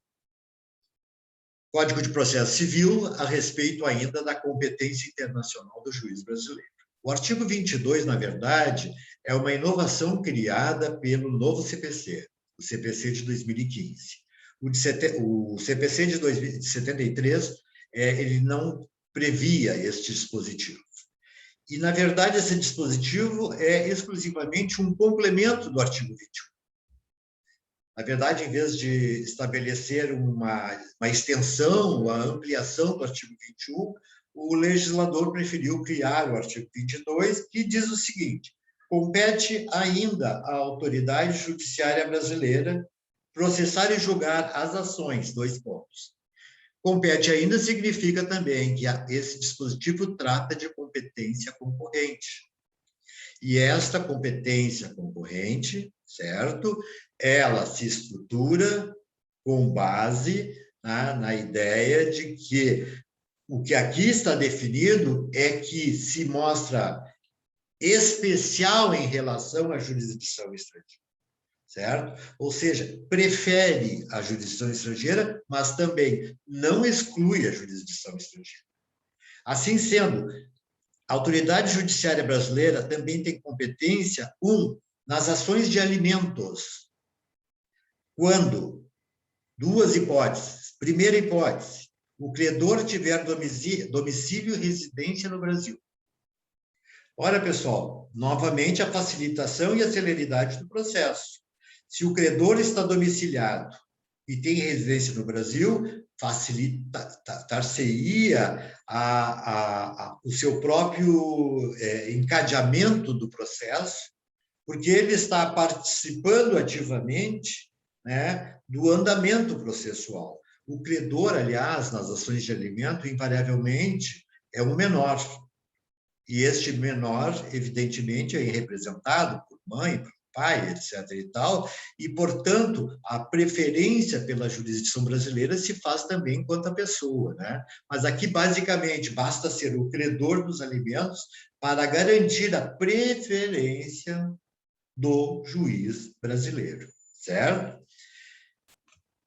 A: Código de Processo Civil, a respeito ainda da competência internacional do juiz brasileiro. O artigo 22, na verdade, é uma inovação criada pelo novo CPC, o CPC de 2015. O CPC de 73, ele não previa este dispositivo. E, na verdade, esse dispositivo é exclusivamente um complemento do artigo 21. Na verdade, em vez de estabelecer uma extensão, uma ampliação do artigo 21, o legislador preferiu criar o artigo 22, que diz o seguinte: compete ainda à autoridade judiciária brasileira processar e julgar as ações, dois pontos. Compete ainda significa também que esse dispositivo trata de competência concorrente. E esta competência concorrente, certo? Ela se estrutura com base na ideia de que o que aqui está definido é que se mostra especial em relação à jurisdição estrangeira, certo? Ou seja, prefere a jurisdição estrangeira, mas também não exclui a jurisdição estrangeira. Assim sendo, a autoridade judiciária brasileira também tem competência, nas ações de alimentos. Quando? Duas hipóteses. Primeira hipótese, o credor tiver domicílio e residência no Brasil. Ora, pessoal, novamente a facilitação e a celeridade do processo. Se o credor está domiciliado e tem residência no Brasil, facilitar-se-ia o seu próprio encadeamento do processo, porque ele está participando ativamente, né, do andamento processual. O credor, aliás, nas ações de alimento, invariavelmente, é o menor. E este menor, evidentemente, é representado por mãe, por pai, etc. e tal, e, portanto, a preferência pela jurisdição brasileira se faz também quanto à pessoa, né? Mas aqui, basicamente, basta ser o credor dos alimentos para garantir a preferência do juiz brasileiro, certo?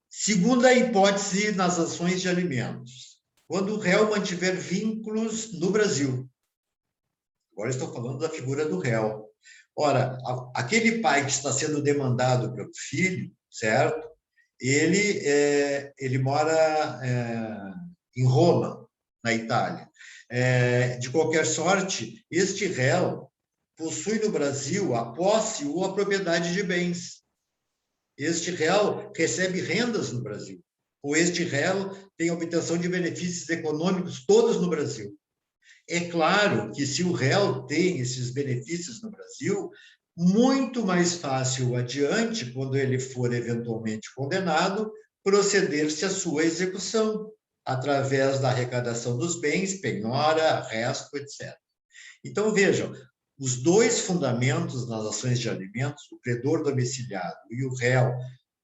A: Segunda hipótese nas ações de alimentos, quando o réu mantiver vínculos no Brasil. Agora estou falando da figura do réu. Ora, aquele pai que está sendo demandado pelo filho, certo? Ele mora em Roma, na Itália. De qualquer sorte, este réu possui no Brasil a posse ou a propriedade de bens. Este réu recebe rendas no Brasil. Ou este réu tem obtenção de benefícios econômicos todos no Brasil. É claro que se o réu tem esses benefícios no Brasil, muito mais fácil adiante, quando ele for eventualmente condenado, proceder-se à sua execução, através da arrecadação dos bens, penhora, resto, etc. Então, vejam, os dois fundamentos nas ações de alimentos, o credor domiciliado e o réu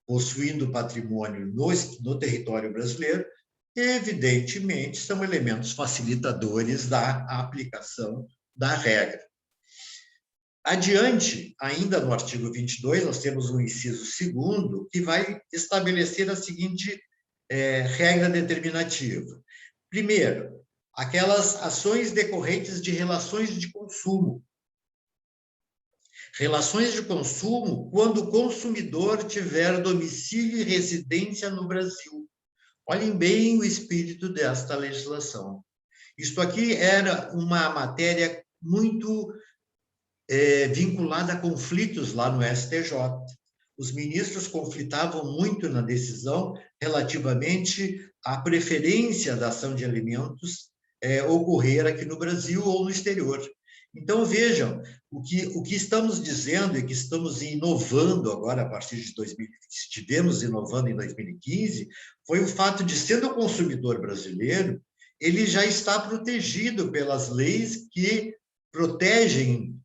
A: possuindo patrimônio no território brasileiro, evidentemente, são elementos facilitadores da aplicação da regra. Adiante, ainda no artigo 22, nós temos um inciso 2º, que vai estabelecer a seguinte regra determinativa. Primeiro, aquelas ações decorrentes de relações de consumo. Relações de consumo quando o consumidor tiver domicílio e residência no Brasil. Olhem bem o espírito desta legislação. Isto aqui era uma matéria muito vinculada a conflitos lá no STJ. Os ministros conflitavam muito na decisão relativamente à preferência da ação de alimentos ocorrer aqui no Brasil ou no exterior. Então, vejam, o que estamos dizendo e que estamos inovando agora a partir de 2015, estivemos inovando em 2015, foi o fato de, sendo o consumidor brasileiro, ele já está protegido pelas leis que protegem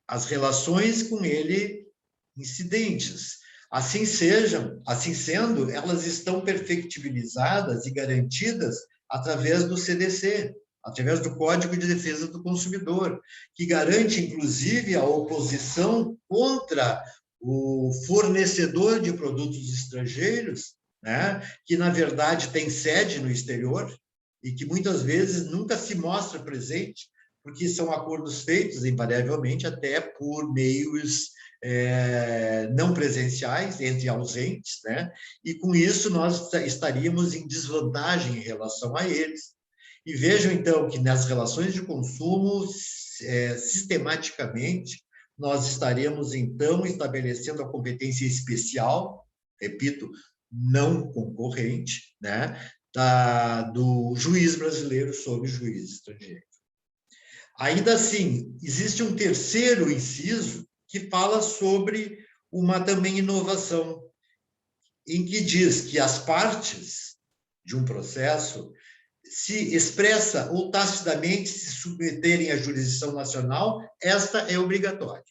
A: as relações com ele incidentes. Assim sendo, elas estão perfectibilizadas e garantidas através do CDC, através do Código de Defesa do Consumidor, que garante, inclusive, a oposição contra o fornecedor de produtos estrangeiros, né, que, na verdade, tem sede no exterior e que, muitas vezes, nunca se mostra presente, porque são acordos feitos, invariavelmente, até por meios não presenciais, entre ausentes, né? E, com isso, nós estaríamos em desvantagem em relação a eles. E vejam, então, que nas relações de consumo, sistematicamente, nós estaremos, então, estabelecendo a competência especial, repito, não concorrente, né, do juiz brasileiro sobre o juiz estrangeiro. Ainda assim, existe um terceiro inciso que fala sobre uma também inovação, em que diz que as partes de um processo se expressa ou tacitamente se submeterem à jurisdição nacional, esta é obrigatória.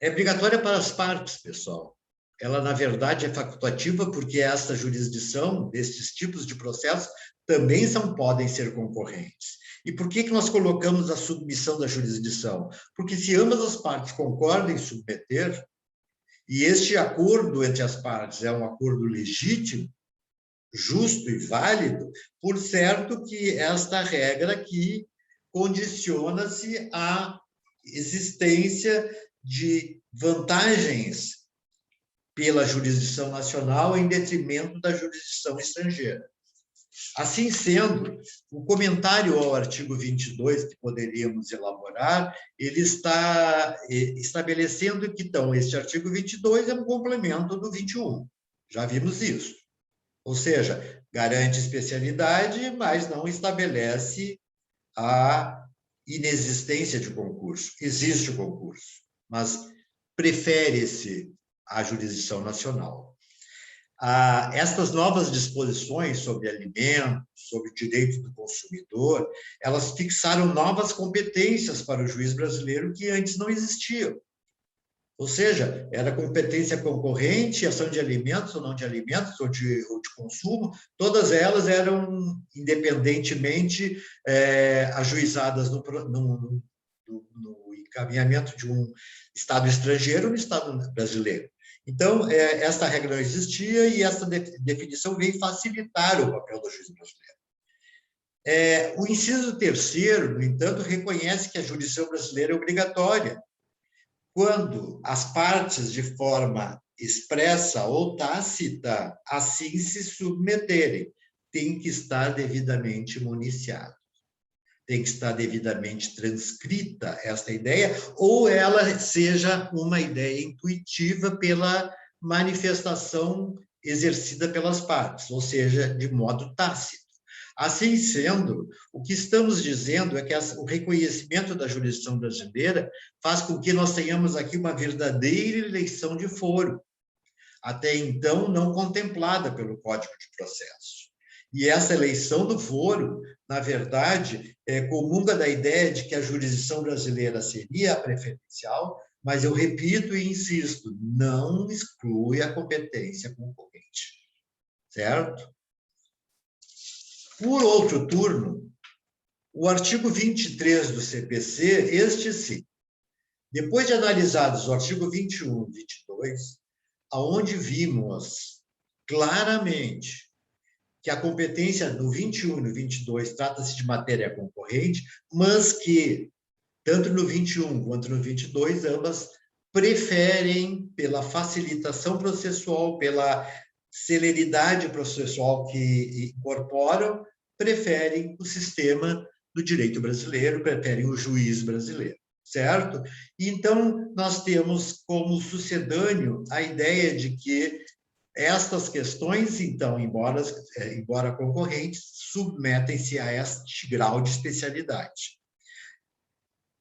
A: É obrigatória para as partes, pessoal. Ela, na verdade, é facultativa, porque esta jurisdição, destes tipos de processos, também podem ser concorrentes. E por que nós colocamos a submissão da jurisdição? Porque se ambas as partes concordam em submeter, e este acordo entre as partes é um acordo legítimo, justo e válido, por certo que esta regra aqui condiciona-se à existência de vantagens pela jurisdição nacional em detrimento da jurisdição estrangeira. Assim sendo, o comentário ao artigo 22 que poderíamos elaborar, ele está estabelecendo que, então, este artigo 22 é um complemento do 21. Já vimos isso. Ou seja, garante especialidade, mas não estabelece a inexistência de concurso. Existe o concurso, mas prefere-se a jurisdição nacional. Estas novas disposições sobre alimentos, sobre o direito do consumidor, elas fixaram novas competências para o juiz brasileiro que antes não existiam. Ou seja, era competência concorrente, ação de alimentos ou não de alimentos, ou de consumo, todas elas eram independentemente ajuizadas no encaminhamento de um Estado estrangeiro ou no Estado brasileiro. Então, esta regra não existia e essa definição veio facilitar o papel do juiz brasileiro. O inciso 3º, no entanto, reconhece que a jurisdição brasileira é obrigatória quando as partes, de forma expressa ou tácita, assim se submeterem. Tem que estar devidamente municiado. Tem que estar devidamente transcrita esta ideia, ou ela seja uma ideia intuitiva pela manifestação exercida pelas partes, ou seja, de modo tácito. Assim sendo, o que estamos dizendo é que o reconhecimento da jurisdição brasileira faz com que nós tenhamos aqui uma verdadeira eleição de foro, até então não contemplada pelo Código de Processo. E essa eleição do foro, na verdade, comunga da ideia de que a jurisdição brasileira seria a preferencial, mas eu repito e insisto, não exclui a competência concorrente, certo? Por outro turno, o artigo 23 do CPC, este sim, depois de analisados o artigo 21 e 22, aonde vimos claramente que a competência do 21 e no 22 trata-se de matéria concorrente, mas que, tanto no 21 quanto no 22, ambas preferem, pela facilitação processual, pela celeridade processual que incorporam, preferem o sistema do direito brasileiro, preferem o juiz brasileiro, certo? Então, nós temos como sucedâneo a ideia de que estas questões, então, embora concorrentes, submetem-se a este grau de especialidade.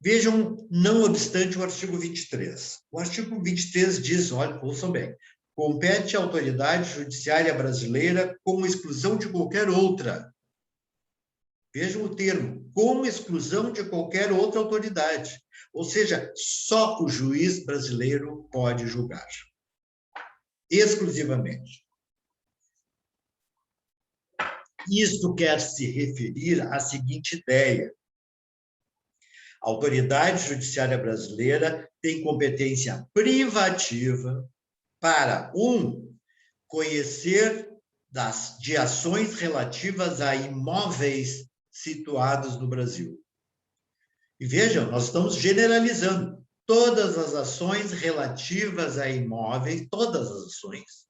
A: Vejam, não obstante o artigo 23. O artigo 23 diz, olha, ouçam bem, compete à autoridade judiciária brasileira com exclusão de qualquer outra. Vejam o termo, com exclusão de qualquer outra autoridade. Ou seja, só o juiz brasileiro pode julgar. Exclusivamente. Isto quer se referir à seguinte ideia. A autoridade judiciária brasileira tem competência privativa para, conhecer de ações relativas a imóveis situados no Brasil. E vejam, nós estamos generalizando todas as ações relativas a imóveis, todas as ações.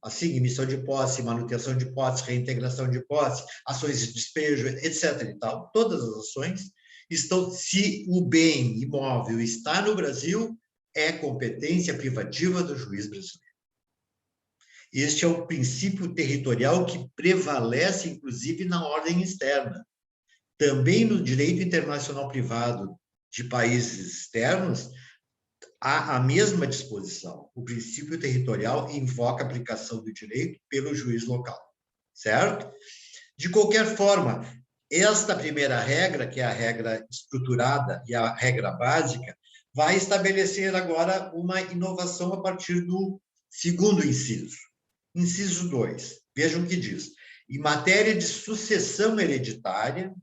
A: Assim, emissão de posse, manutenção de posse, reintegração de posse, ações de despejo, etc. e tal, todas as ações estão, se o bem imóvel está no Brasil, é competência privativa do juiz brasileiro. Este é o princípio territorial que prevalece, inclusive, na ordem externa. Também no direito internacional privado de países externos, há a mesma disposição. O princípio territorial invoca a aplicação do direito pelo juiz local, certo? De qualquer forma, esta primeira regra, que é a regra estruturada e a regra básica, vai estabelecer agora uma inovação a partir do segundo inciso. Inciso 2, vejam o que diz. Em matéria de sucessão hereditária,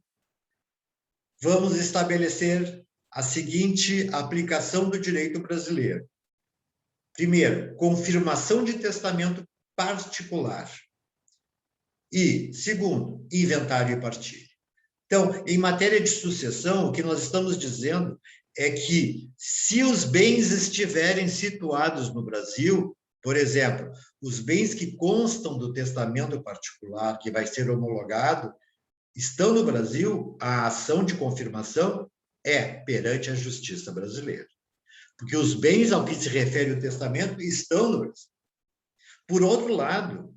A: vamos estabelecer a seguinte aplicação do direito brasileiro. Primeiro, confirmação de testamento particular. E, segundo, inventário e partilha. Então, em matéria de sucessão, o que nós estamos dizendo é que, se os bens estiverem situados no Brasil, por exemplo, os bens que constam do testamento particular, que vai ser homologado, estão no Brasil, a ação de confirmação é perante a justiça brasileira. Porque os bens ao que se refere o testamento estão no Brasil. Por outro lado,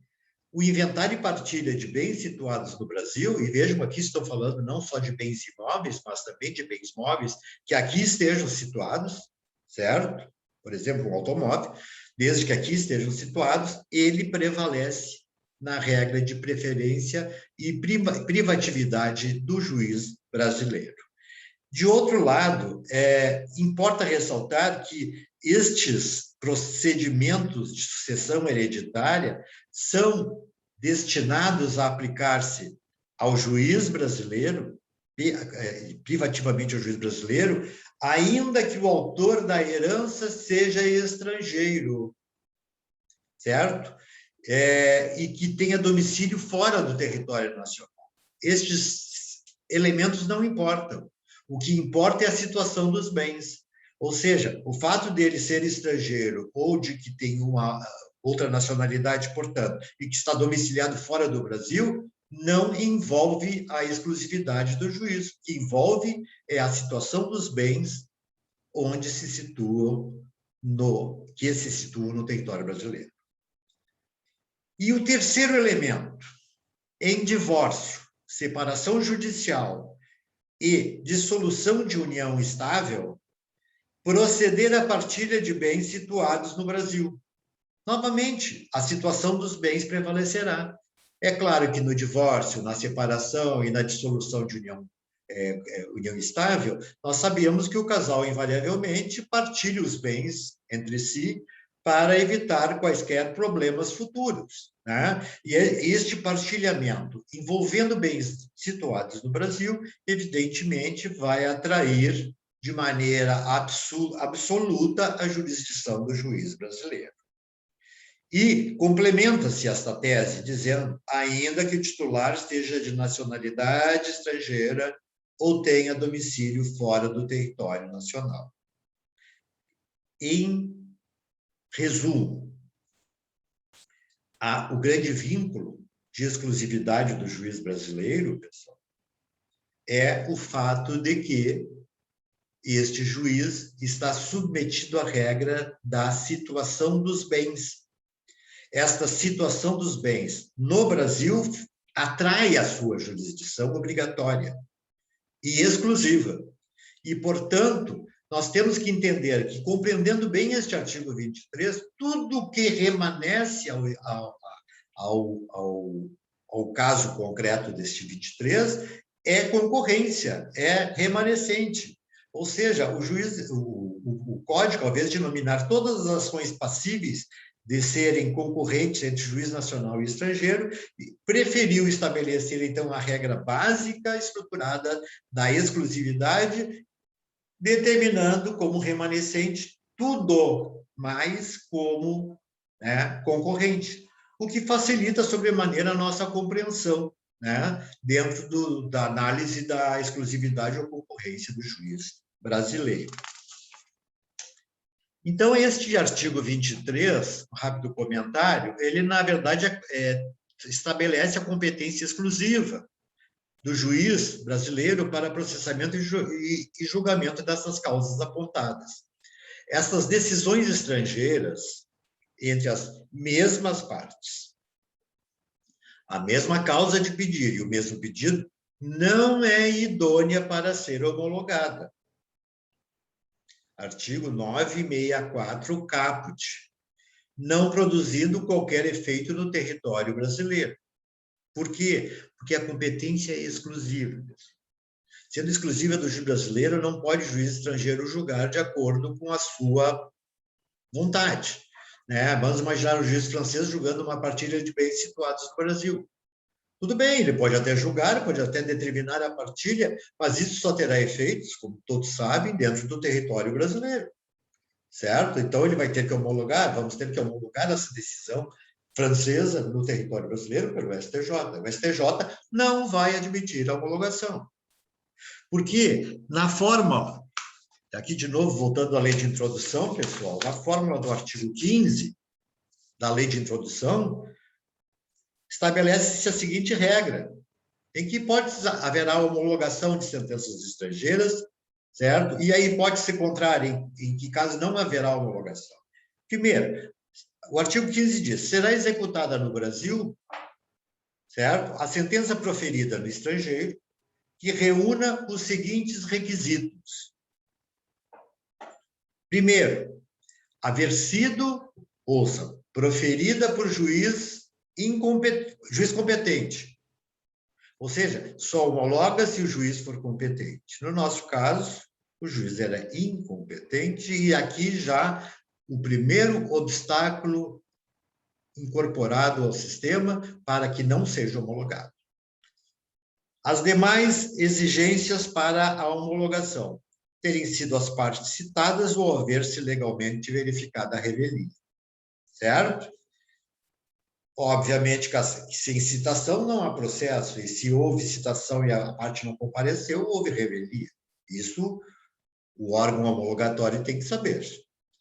A: o inventário e partilha de bens situados no Brasil, e vejam, aqui estou falando não só de bens imóveis, mas também de bens móveis que aqui estejam situados, certo? Por exemplo, um automóvel, desde que aqui estejam situados, ele prevalece na regra de preferência e privatividade do juiz brasileiro. De outro lado, importa ressaltar que estes procedimentos de sucessão hereditária são destinados a aplicar-se ao juiz brasileiro, privativamente ao juiz brasileiro, ainda que o autor da herança seja estrangeiro, certo? E que tenha domicílio fora do território nacional. Estes elementos não importam. O que importa é a situação dos bens. Ou seja, o fato dele ser estrangeiro ou de que tem uma outra nacionalidade, portanto, e que está domiciliado fora do Brasil, não envolve a exclusividade do juízo. O que envolve é a situação dos bens onde se situam que se situam no território brasileiro. E o terceiro elemento, em divórcio, separação judicial e dissolução de união estável, proceder à partilha de bens situados no Brasil. Novamente, a situação dos bens prevalecerá. É claro que no divórcio, na separação e na dissolução de união estável, nós sabemos que o casal invariavelmente partilha os bens entre si para evitar quaisquer problemas futuros, né? E este partilhamento, envolvendo bens situados no Brasil, evidentemente vai atrair de maneira absoluta a jurisdição do juiz brasileiro. E complementa-se esta tese dizendo ainda que o titular esteja de nacionalidade estrangeira ou tenha domicílio fora do território nacional. Em resumo, o grande vínculo de exclusividade do juiz brasileiro, pessoal, é o fato de que este juiz está submetido à regra da situação dos bens. Esta situação dos bens no Brasil atrai a sua jurisdição obrigatória e exclusiva. E, portanto, nós temos que entender que, compreendendo bem este artigo 23, tudo que remanesce ao caso concreto deste 23 é concorrência, é remanescente. Ou seja, o Código, ao invés de nominar todas as ações passíveis de serem concorrentes entre juiz nacional e estrangeiro, preferiu estabelecer, então, a regra básica estruturada da exclusividade, determinando como remanescente tudo mais como, né, concorrente, o que facilita sobremaneira a nossa compreensão, né, dentro da análise da exclusividade ou concorrência do juiz brasileiro. Então, este artigo 23, um rápido comentário, ele, na verdade, estabelece a competência exclusiva do juiz brasileiro para processamento e julgamento dessas causas apontadas. Essas decisões estrangeiras entre as mesmas partes, a mesma causa de pedir e o mesmo pedido, não é idônea para ser homologada. Artigo 964, caput, não produzindo qualquer efeito no território brasileiro. Por quê? Porque a competência é exclusiva. Sendo exclusiva do juiz brasileiro, não pode juiz estrangeiro julgar de acordo com a sua vontade, né? Vamos imaginar o juiz francês julgando uma partilha de bens situados no Brasil. Tudo bem, ele pode até julgar, pode até determinar a partilha, mas isso só terá efeitos, como todos sabem, dentro do território brasileiro, certo? Então, ele vai ter que homologar, vamos ter que homologar essa decisão francesa no território brasileiro pelo STJ. O STJ não vai admitir a homologação. Porque na fórmula, aqui de novo, voltando à lei de introdução, pessoal, na fórmula do artigo 15 da lei de introdução, estabelece-se a seguinte regra: em que hipóteses haverá homologação de sentenças estrangeiras, certo? E a hipótese contrária, em que caso não haverá homologação. Primeiro, o artigo 15 diz: será executada no Brasil, certo, a sentença proferida no estrangeiro que reúna os seguintes requisitos. Primeiro, haver sido, ouça, proferida por juiz competente. Ou seja, só homologa se o juiz for competente. No nosso caso, o juiz era incompetente e aqui já o primeiro obstáculo incorporado ao sistema para que não seja homologado. As demais exigências para a homologação: terem sido as partes citadas ou haver-se legalmente verificada a revelia, certo? Obviamente que sem citação não há processo, e se houve citação e a parte não compareceu, houve revelia. Isso o órgão homologatório tem que saber,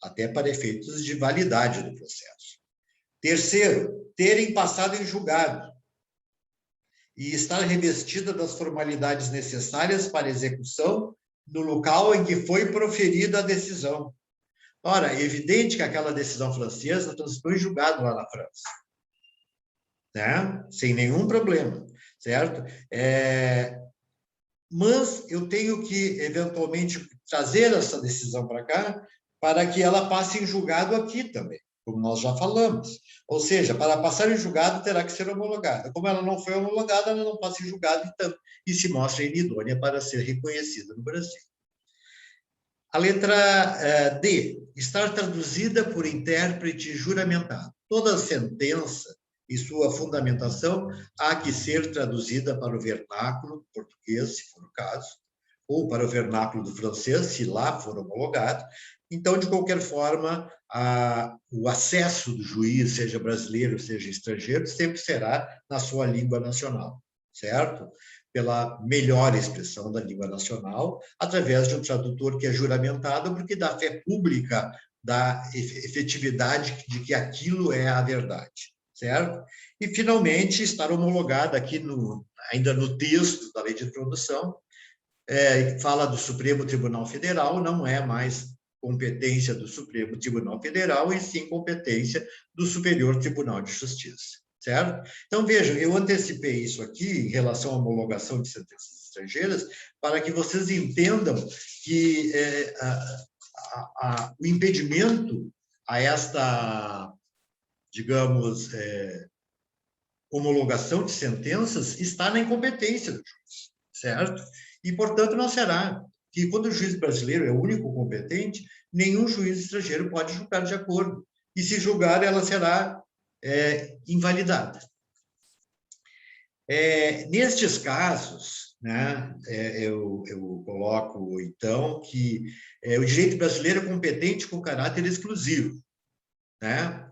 A: até para efeitos de validade do processo. Terceiro, terem passado em julgado e estar revestida das formalidades necessárias para execução no local em que foi proferida a decisão. Ora, é evidente que aquela decisão francesa transitou em julgado lá na França, né? Sem nenhum problema, certo? Mas eu tenho que, eventualmente, trazer essa decisão para cá para que ela passe em julgado aqui também. como nós já falamos. Ou seja, para passar em julgado, terá que ser homologada. Como ela não foi homologada, ela não passa em julgado, então, e se mostra inidônea para ser reconhecida no Brasil. A letra D, estar traduzida por intérprete juramentado. Toda sentença e sua fundamentação há que ser traduzida para o vernáculo português, se for o caso, ou para o vernáculo do francês, se lá for homologado. Então, de qualquer forma, o acesso do juiz, seja brasileiro, seja estrangeiro, sempre será na sua língua nacional, certo? Pela melhor expressão da língua nacional, através de um tradutor que é juramentado, porque dá fé pública da efetividade de que aquilo é a verdade, certo? E, finalmente, estar homologada aqui, ainda no texto da lei de introdução, fala do Supremo Tribunal Federal, não é mais competência do Supremo Tribunal Federal, e sim competência do Superior Tribunal de Justiça, certo? Então, vejam, eu antecipei isso aqui em relação à homologação de sentenças estrangeiras, para que vocês entendam que o impedimento a esta, digamos, homologação de sentenças está na incompetência do juiz, certo? E, portanto, não será que, quando o juiz brasileiro é o único competente, nenhum juiz estrangeiro pode julgar de acordo. E, se julgar, ela será invalidada. Nestes casos, né, eu coloco, então, que o direito brasileiro é competente com caráter exclusivo, né?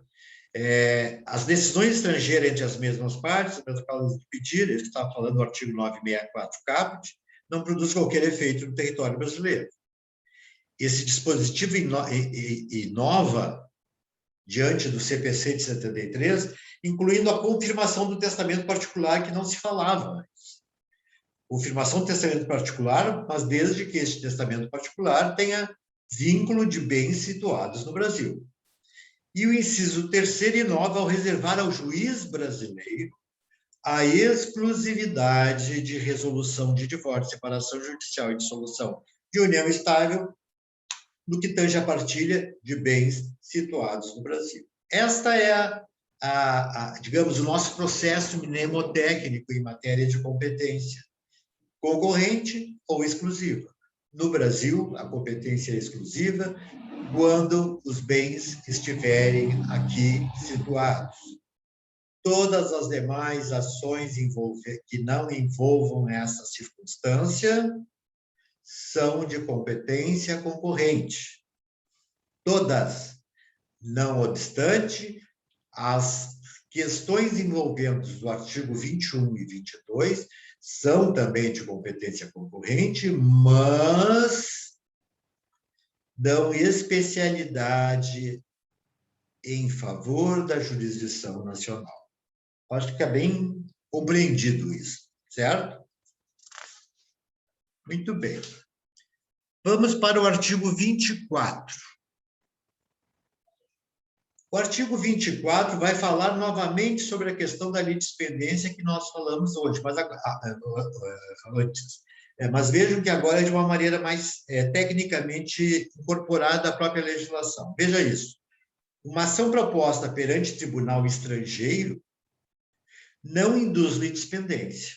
A: As decisões estrangeiras entre as mesmas partes, as causas de pedir, ele está falando do artigo 964 caput, não produz qualquer efeito no território brasileiro. Esse dispositivo inova diante do CPC de 73, incluindo a confirmação do testamento particular, que não se falava antes. Confirmação do testamento particular, mas desde que esse testamento particular tenha vínculo de bens situados no Brasil. E o inciso 3º inova ao reservar ao juiz brasileiro a exclusividade de resolução de divórcio, separação judicial e dissolução de união estável no que tange a partilha de bens situados no Brasil. Esta é, digamos, o nosso processo mnemotécnico em matéria de competência, concorrente ou exclusiva. No Brasil, a competência é exclusiva quando os bens estiverem aqui situados. Todas as demais ações que não envolvam essa circunstância são de competência concorrente. Todas. Não obstante, as questões envolventes do artigo 21 e 22 são também de competência concorrente, mas dão especialidade em favor da jurisdição nacional. Acho que fica bem compreendido isso, certo? Muito bem. Vamos para o artigo 24. O artigo 24 vai falar novamente sobre a questão da litispendência que nós falamos hoje, mas antes. Mas vejam que agora é de uma maneira mais tecnicamente incorporada à própria legislação. Veja isso. Uma ação proposta perante tribunal estrangeiro não induz litispendência.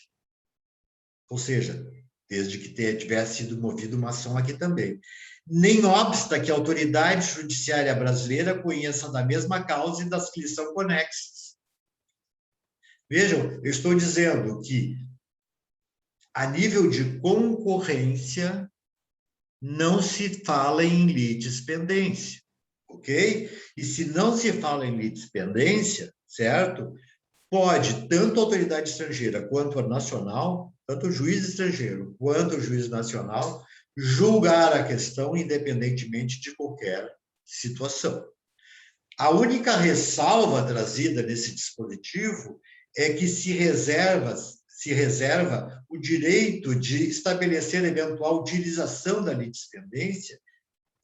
A: Ou seja, desde que tivesse sido movida uma ação aqui também. Nem obsta que a autoridade judiciária brasileira conheça da mesma causa e das que lhe são conexas. Vejam, eu estou dizendo que, a nível de concorrência, não se fala em litispendência, ok? E se não se fala em litispendência, certo? Pode, tanto a autoridade estrangeira quanto a nacional, tanto o juiz estrangeiro quanto o juiz nacional, julgar a questão independentemente de qualquer situação. A única ressalva trazida nesse dispositivo é que se reserva o direito de estabelecer eventual utilização da litispendência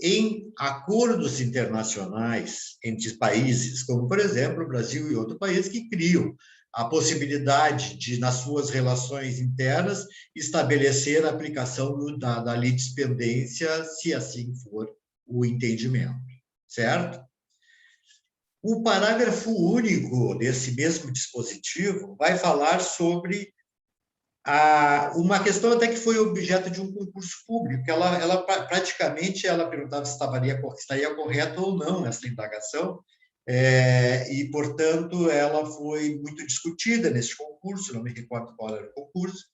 A: em acordos internacionais entre países, como, por exemplo, o Brasil e outro país, que criam a possibilidade de, nas suas relações internas, estabelecer a aplicação da litispendência, se assim for o entendimento, certo? O parágrafo único desse mesmo dispositivo vai falar sobre uma questão até que foi objeto de um concurso público, que ela praticamente ela perguntava se estaria correto ou não essa indagação, e, portanto, ela foi muito discutida nesse concurso, não me recordo qual era o concurso,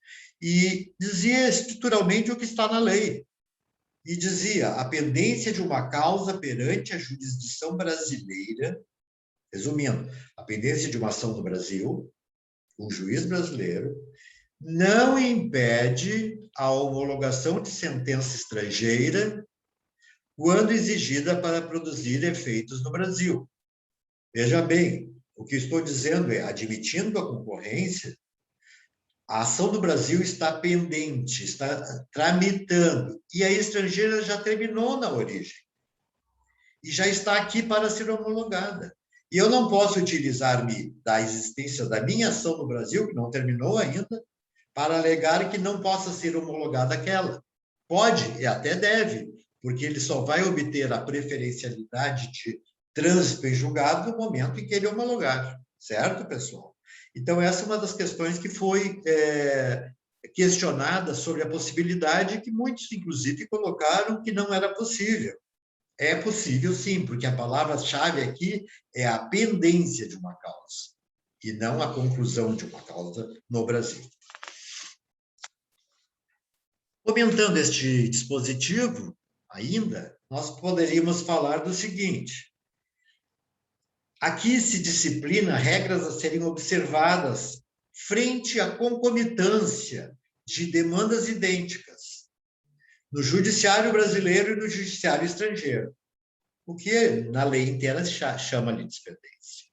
A: e dizia estruturalmente o que está na lei. E dizia a pendência de uma causa perante a jurisdição brasileira, resumindo, a pendência de uma ação no Brasil, um juiz brasileiro, não impede a homologação de sentença estrangeira quando exigida para produzir efeitos no Brasil. Veja bem, o que estou dizendo é, admitindo a concorrência, a ação do Brasil está pendente, está tramitando, e a estrangeira já terminou na origem, e já está aqui para ser homologada. E eu não posso utilizar-me da existência da minha ação no Brasil, que não terminou ainda, para alegar que não possa ser homologada aquela. Pode e até deve, porque ele só vai obter a preferencialidade de trânsito em julgado no momento em que ele homologar, certo, pessoal? Então, essa é uma das questões que foi questionada sobre a possibilidade que muitos, inclusive, colocaram que não era possível. É possível, sim, porque a palavra-chave aqui é a pendência de uma causa, e não a conclusão de uma causa no Brasil. Comentando este dispositivo, ainda, nós poderíamos falar do seguinte: aqui se disciplina regras a serem observadas frente à concomitância de demandas idênticas no judiciário brasileiro e no judiciário estrangeiro, o que na lei inteira se chama de dispendência,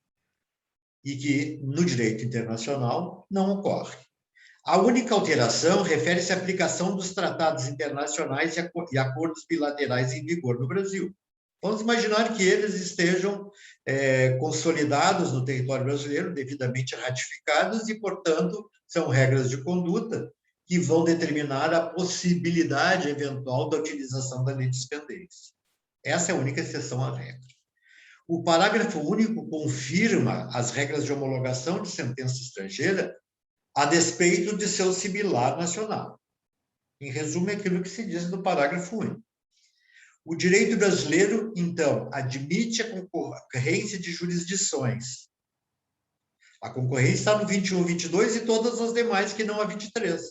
A: e que no direito internacional não ocorre. A única alteração refere-se à aplicação dos tratados internacionais e acordos bilaterais em vigor no Brasil. Vamos imaginar que eles estejam consolidados no território brasileiro, devidamente ratificados, e, portanto, são regras de conduta que vão determinar a possibilidade eventual da utilização da lei de dispendência. Essa é a única exceção à regra. O parágrafo único confirma as regras de homologação de sentença estrangeira a despeito de seu similar nacional. Em resumo, é aquilo que se diz no parágrafo único. O direito brasileiro, então, admite a concorrência de jurisdições. A concorrência está no 21, 22 e todas as demais que não a 23.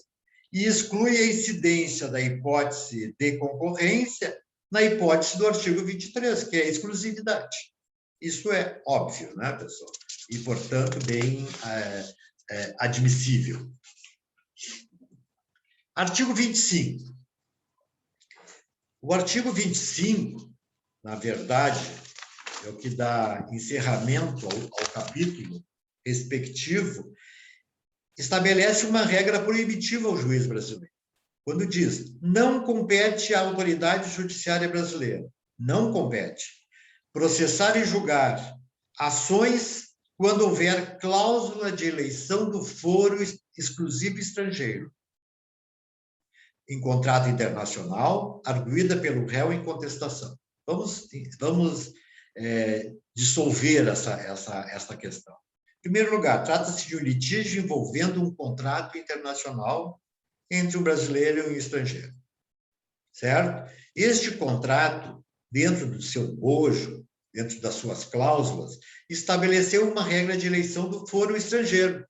A: E exclui a incidência da hipótese de concorrência na hipótese do artigo 23, que é a exclusividade. Isso é óbvio, né, pessoal? E, portanto, bem admissível. Artigo 25. O artigo 25, na verdade, é o que dá encerramento ao capítulo respectivo, estabelece uma regra proibitiva ao juiz brasileiro. Quando diz, não compete à autoridade judiciária brasileira, não compete processar e julgar ações quando houver cláusula de eleição do foro exclusivo estrangeiro, em contrato internacional, arguída pelo réu em contestação. Vamos dissolver essa questão. Em primeiro lugar, trata-se de um litígio envolvendo um contrato internacional entre um brasileiro e um estrangeiro, certo? Este contrato, dentro do seu bojo, dentro das suas cláusulas, estabeleceu uma regra de eleição do foro estrangeiro.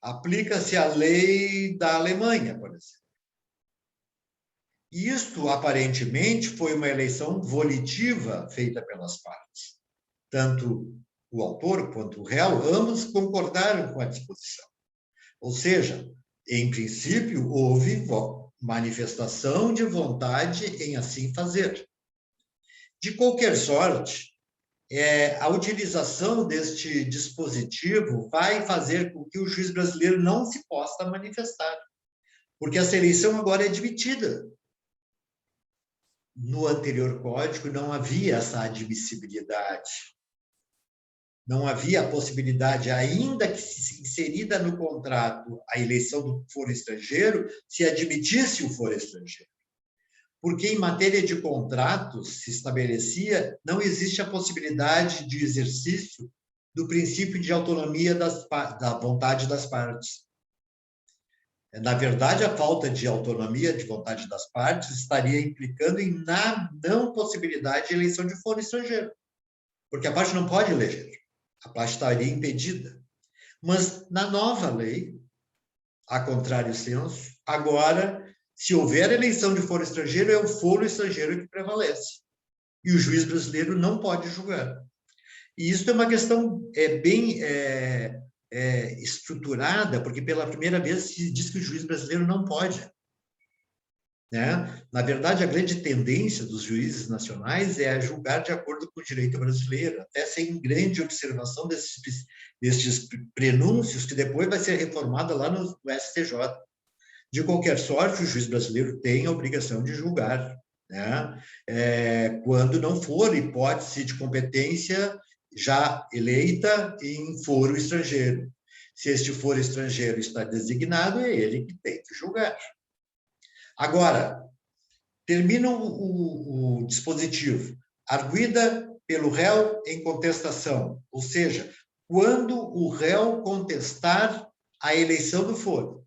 A: Aplica-se a lei da Alemanha, por exemplo. Isto, aparentemente, foi uma eleição volitiva feita pelas partes. Tanto o autor quanto o réu, ambos concordaram com a disposição. Ou seja, em princípio, houve manifestação de vontade em assim fazer. De qualquer sorte, a utilização deste dispositivo vai fazer com que o juiz brasileiro não se possa manifestar, porque essa eleição agora é admitida. No anterior código não havia essa admissibilidade. Não havia a possibilidade, ainda que inserida no contrato a eleição do foro estrangeiro, se admitisse o foro estrangeiro. porque em matéria de contratos se estabelecia, não existe a possibilidade de exercício do princípio de autonomia da vontade das partes. Na verdade, a falta de autonomia de vontade das partes estaria implicando em não possibilidade de eleição de foro estrangeiro, porque a parte não pode eleger, a parte estaria impedida. Mas na nova lei, a contrário senso, agora, se houver eleição de foro estrangeiro, é o foro estrangeiro que prevalece. E o juiz brasileiro não pode julgar. E isso é uma questão bem estruturada, porque pela primeira vez se diz que o juiz brasileiro não pode. Né? Na verdade, a grande tendência dos juízes nacionais é julgar de acordo com o direito brasileiro, até sem grande observação destes prenúncios, que depois vai ser reformada lá no STJ. De qualquer sorte, o juiz brasileiro tem a obrigação de julgar, né? Quando não for hipótese de competência já eleita em foro estrangeiro. Se este foro estrangeiro está designado, é ele que tem que julgar. Agora, termina o dispositivo. Arguida pelo réu em contestação, ou seja, quando o réu contestar a eleição do foro.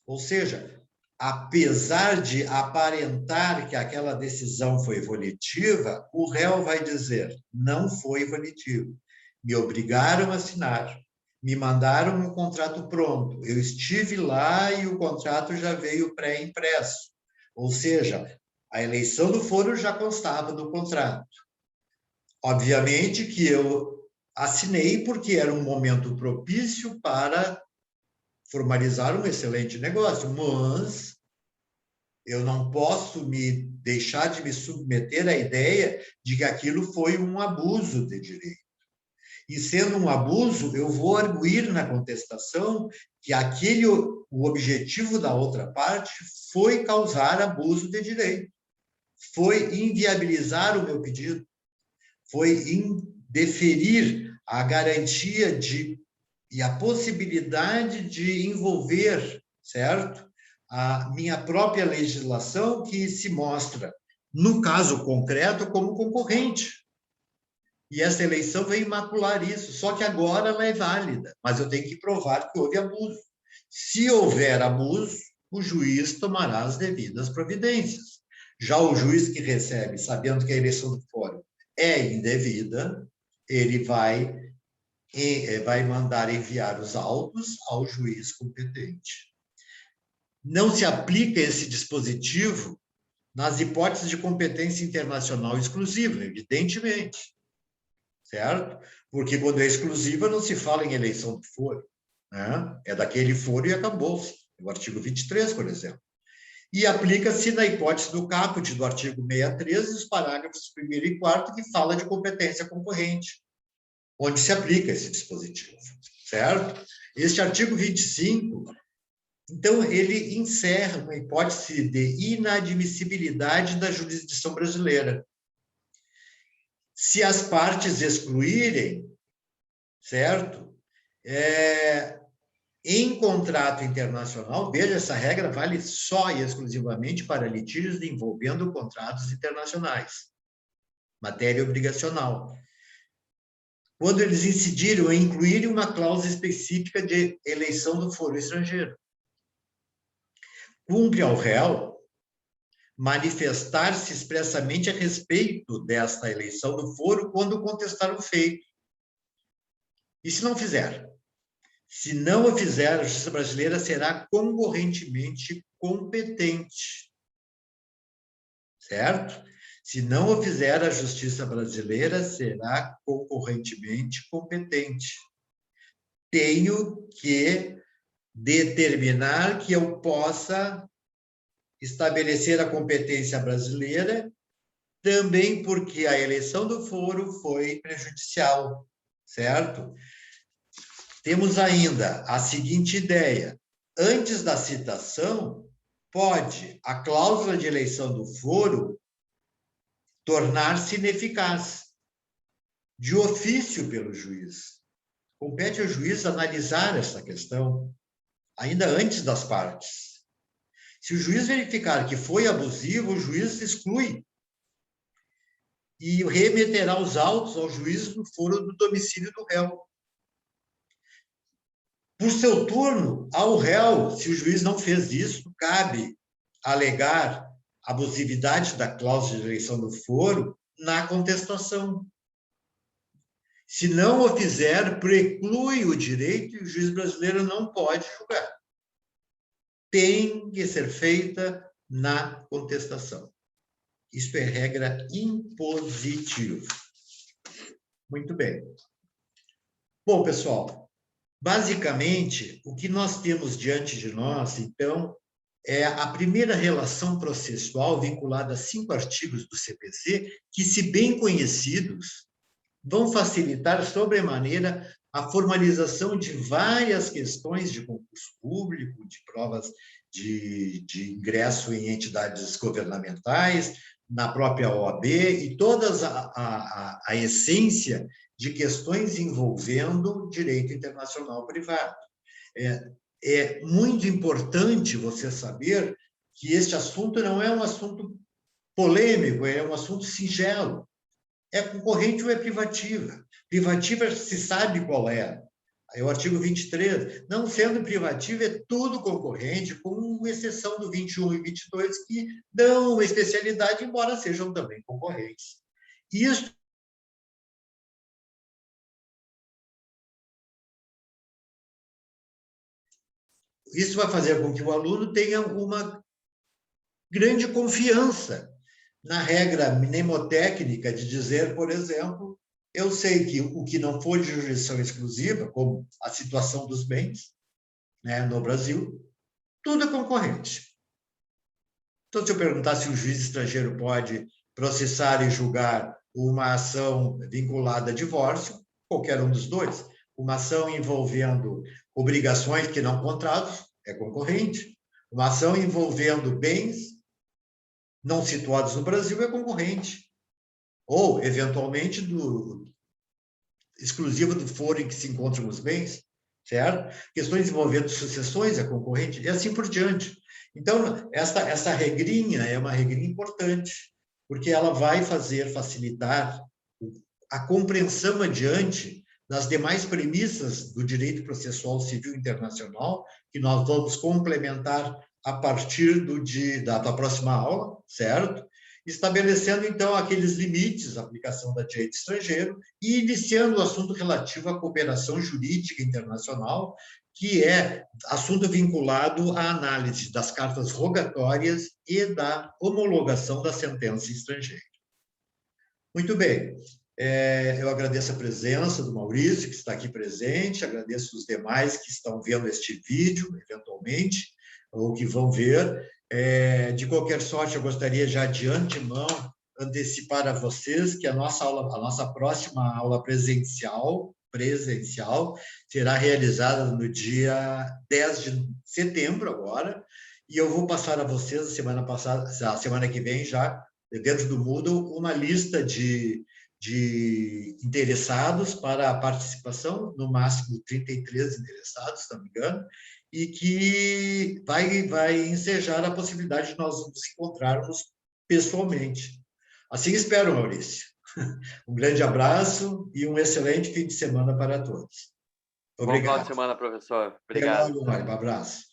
A: Ou seja, apesar de aparentar que aquela decisão foi volitiva, o réu vai dizer, não foi volitivo. Me obrigaram a assinar, me mandaram um contrato pronto, eu estive lá e o contrato já veio pré-impresso. Ou seja, a eleição do foro já constava no contrato. Obviamente que eu assinei porque era um momento propício para formalizar um excelente negócio, mas eu não posso deixar de me submeter à ideia de que aquilo foi um abuso de direito. E sendo um abuso, eu vou arguir na contestação que o objetivo da outra parte foi causar abuso de direito, foi inviabilizar o meu pedido, foi indeferir a garantia e a possibilidade de envolver, certo? A minha própria legislação que se mostra, no caso concreto, como concorrente. E essa eleição vem macular isso, só que agora ela é válida, mas eu tenho que provar que houve abuso. Se houver abuso, o juiz tomará as devidas providências. Já o juiz que recebe, sabendo que a eleição do fórum é indevida, ele vai mandar enviar os autos ao juiz competente. Não se aplica esse dispositivo nas hipóteses de competência internacional exclusiva, evidentemente, certo? Porque quando é exclusiva não se fala em eleição do foro, né? É daquele foro e acabou-se. O artigo 23, por exemplo. E aplica-se na hipótese do caput do artigo 63, os parágrafos 1º e 4º, que fala de competência concorrente, onde se aplica esse dispositivo, certo? Este artigo 25, então, ele encerra uma hipótese de inadmissibilidade da jurisdição brasileira. Se as partes excluírem, certo? Em contrato internacional, veja, essa regra vale só e exclusivamente para litígios envolvendo contratos internacionais, matéria obrigacional. Quando eles incidiram em incluir uma cláusula específica de eleição do foro estrangeiro. Cumpre ao réu manifestar-se expressamente a respeito desta eleição do foro quando contestar o feito. E se não fizer? Se não o fizer, a justiça brasileira será concorrentemente competente. Certo? Se não o fizer, a justiça brasileira será concorrentemente competente. Tenho que determinar que eu possa estabelecer a competência brasileira, também porque a eleição do foro foi prejudicial, certo? Temos ainda a seguinte ideia: antes da citação, pode a cláusula de eleição do foro tornar-se ineficaz, de ofício pelo juiz. Compete ao juiz analisar essa questão, ainda antes das partes. Se o juiz verificar que foi abusivo, o juiz exclui e remeterá os autos ao juiz no foro do domicílio do réu. Por seu turno, ao réu, se o juiz não fez isso, cabe alegar abusividade da cláusula de eleição do foro na contestação. Se não o fizer, preclui o direito e o juiz brasileiro não pode julgar. Tem que ser feita na contestação. Isso é regra impositiva. Muito bem. Bom, pessoal, basicamente, o que nós temos diante de nós, então, é a primeira relação processual vinculada a 5 artigos do CPC, que, se bem conhecidos, vão facilitar sobremaneira a formalização de várias questões de concurso público, de provas de ingresso em entidades governamentais, na própria OAB, e todas a essência de questões envolvendo direito internacional privado. É muito importante você saber que este assunto não é um assunto polêmico, é um assunto singelo. É concorrente ou é privativa? Privativa se sabe qual é. Aí o artigo 23, não sendo privativa, é tudo concorrente, com exceção do 21 e 22, que dão uma especialidade, embora sejam também concorrentes. Isso vai fazer com que o aluno tenha uma grande confiança na regra mnemotécnica de dizer, por exemplo, eu sei que o que não for de jurisdição exclusiva, como a situação dos bens, né, no Brasil, tudo é concorrente. Então, se eu perguntar se o juiz estrangeiro pode processar e julgar uma ação vinculada a divórcio, qualquer um dos dois, uma ação envolvendo obrigações que não contratos, é concorrente. Uma ação envolvendo bens não situados no Brasil é concorrente. Ou, eventualmente, exclusiva do foro em que se encontram os bens, certo? Questões envolvendo sucessões é concorrente, e assim por diante. Então, essa regrinha é uma regrinha importante, porque ela vai facilitar a compreensão adiante das demais premissas do direito processual civil internacional, que nós vamos complementar a partir da próxima aula, certo? Estabelecendo, então, aqueles limites à aplicação da direito estrangeiro e iniciando o assunto relativo à cooperação jurídica internacional, que é assunto vinculado à análise das cartas rogatórias e da homologação da sentença estrangeira. Muito bem. Eu agradeço a presença do Maurício, que está aqui presente, agradeço os demais que estão vendo este vídeo, eventualmente, ou que vão ver. De qualquer sorte, eu gostaria já de antemão antecipar a vocês que a nossa próxima aula presencial será realizada no dia 10 de setembro agora, e eu vou passar a vocês a semana que vem já, dentro do Moodle, uma lista de interessados para a participação, no máximo 33 interessados, se não me engano, e que vai ensejar a possibilidade de nós nos encontrarmos pessoalmente. Assim espero, Maurício. Um grande abraço e um excelente fim de semana para todos.
B: Obrigado. Bom final de semana, professor.
A: Obrigado. Até logo, Mário. Um abraço.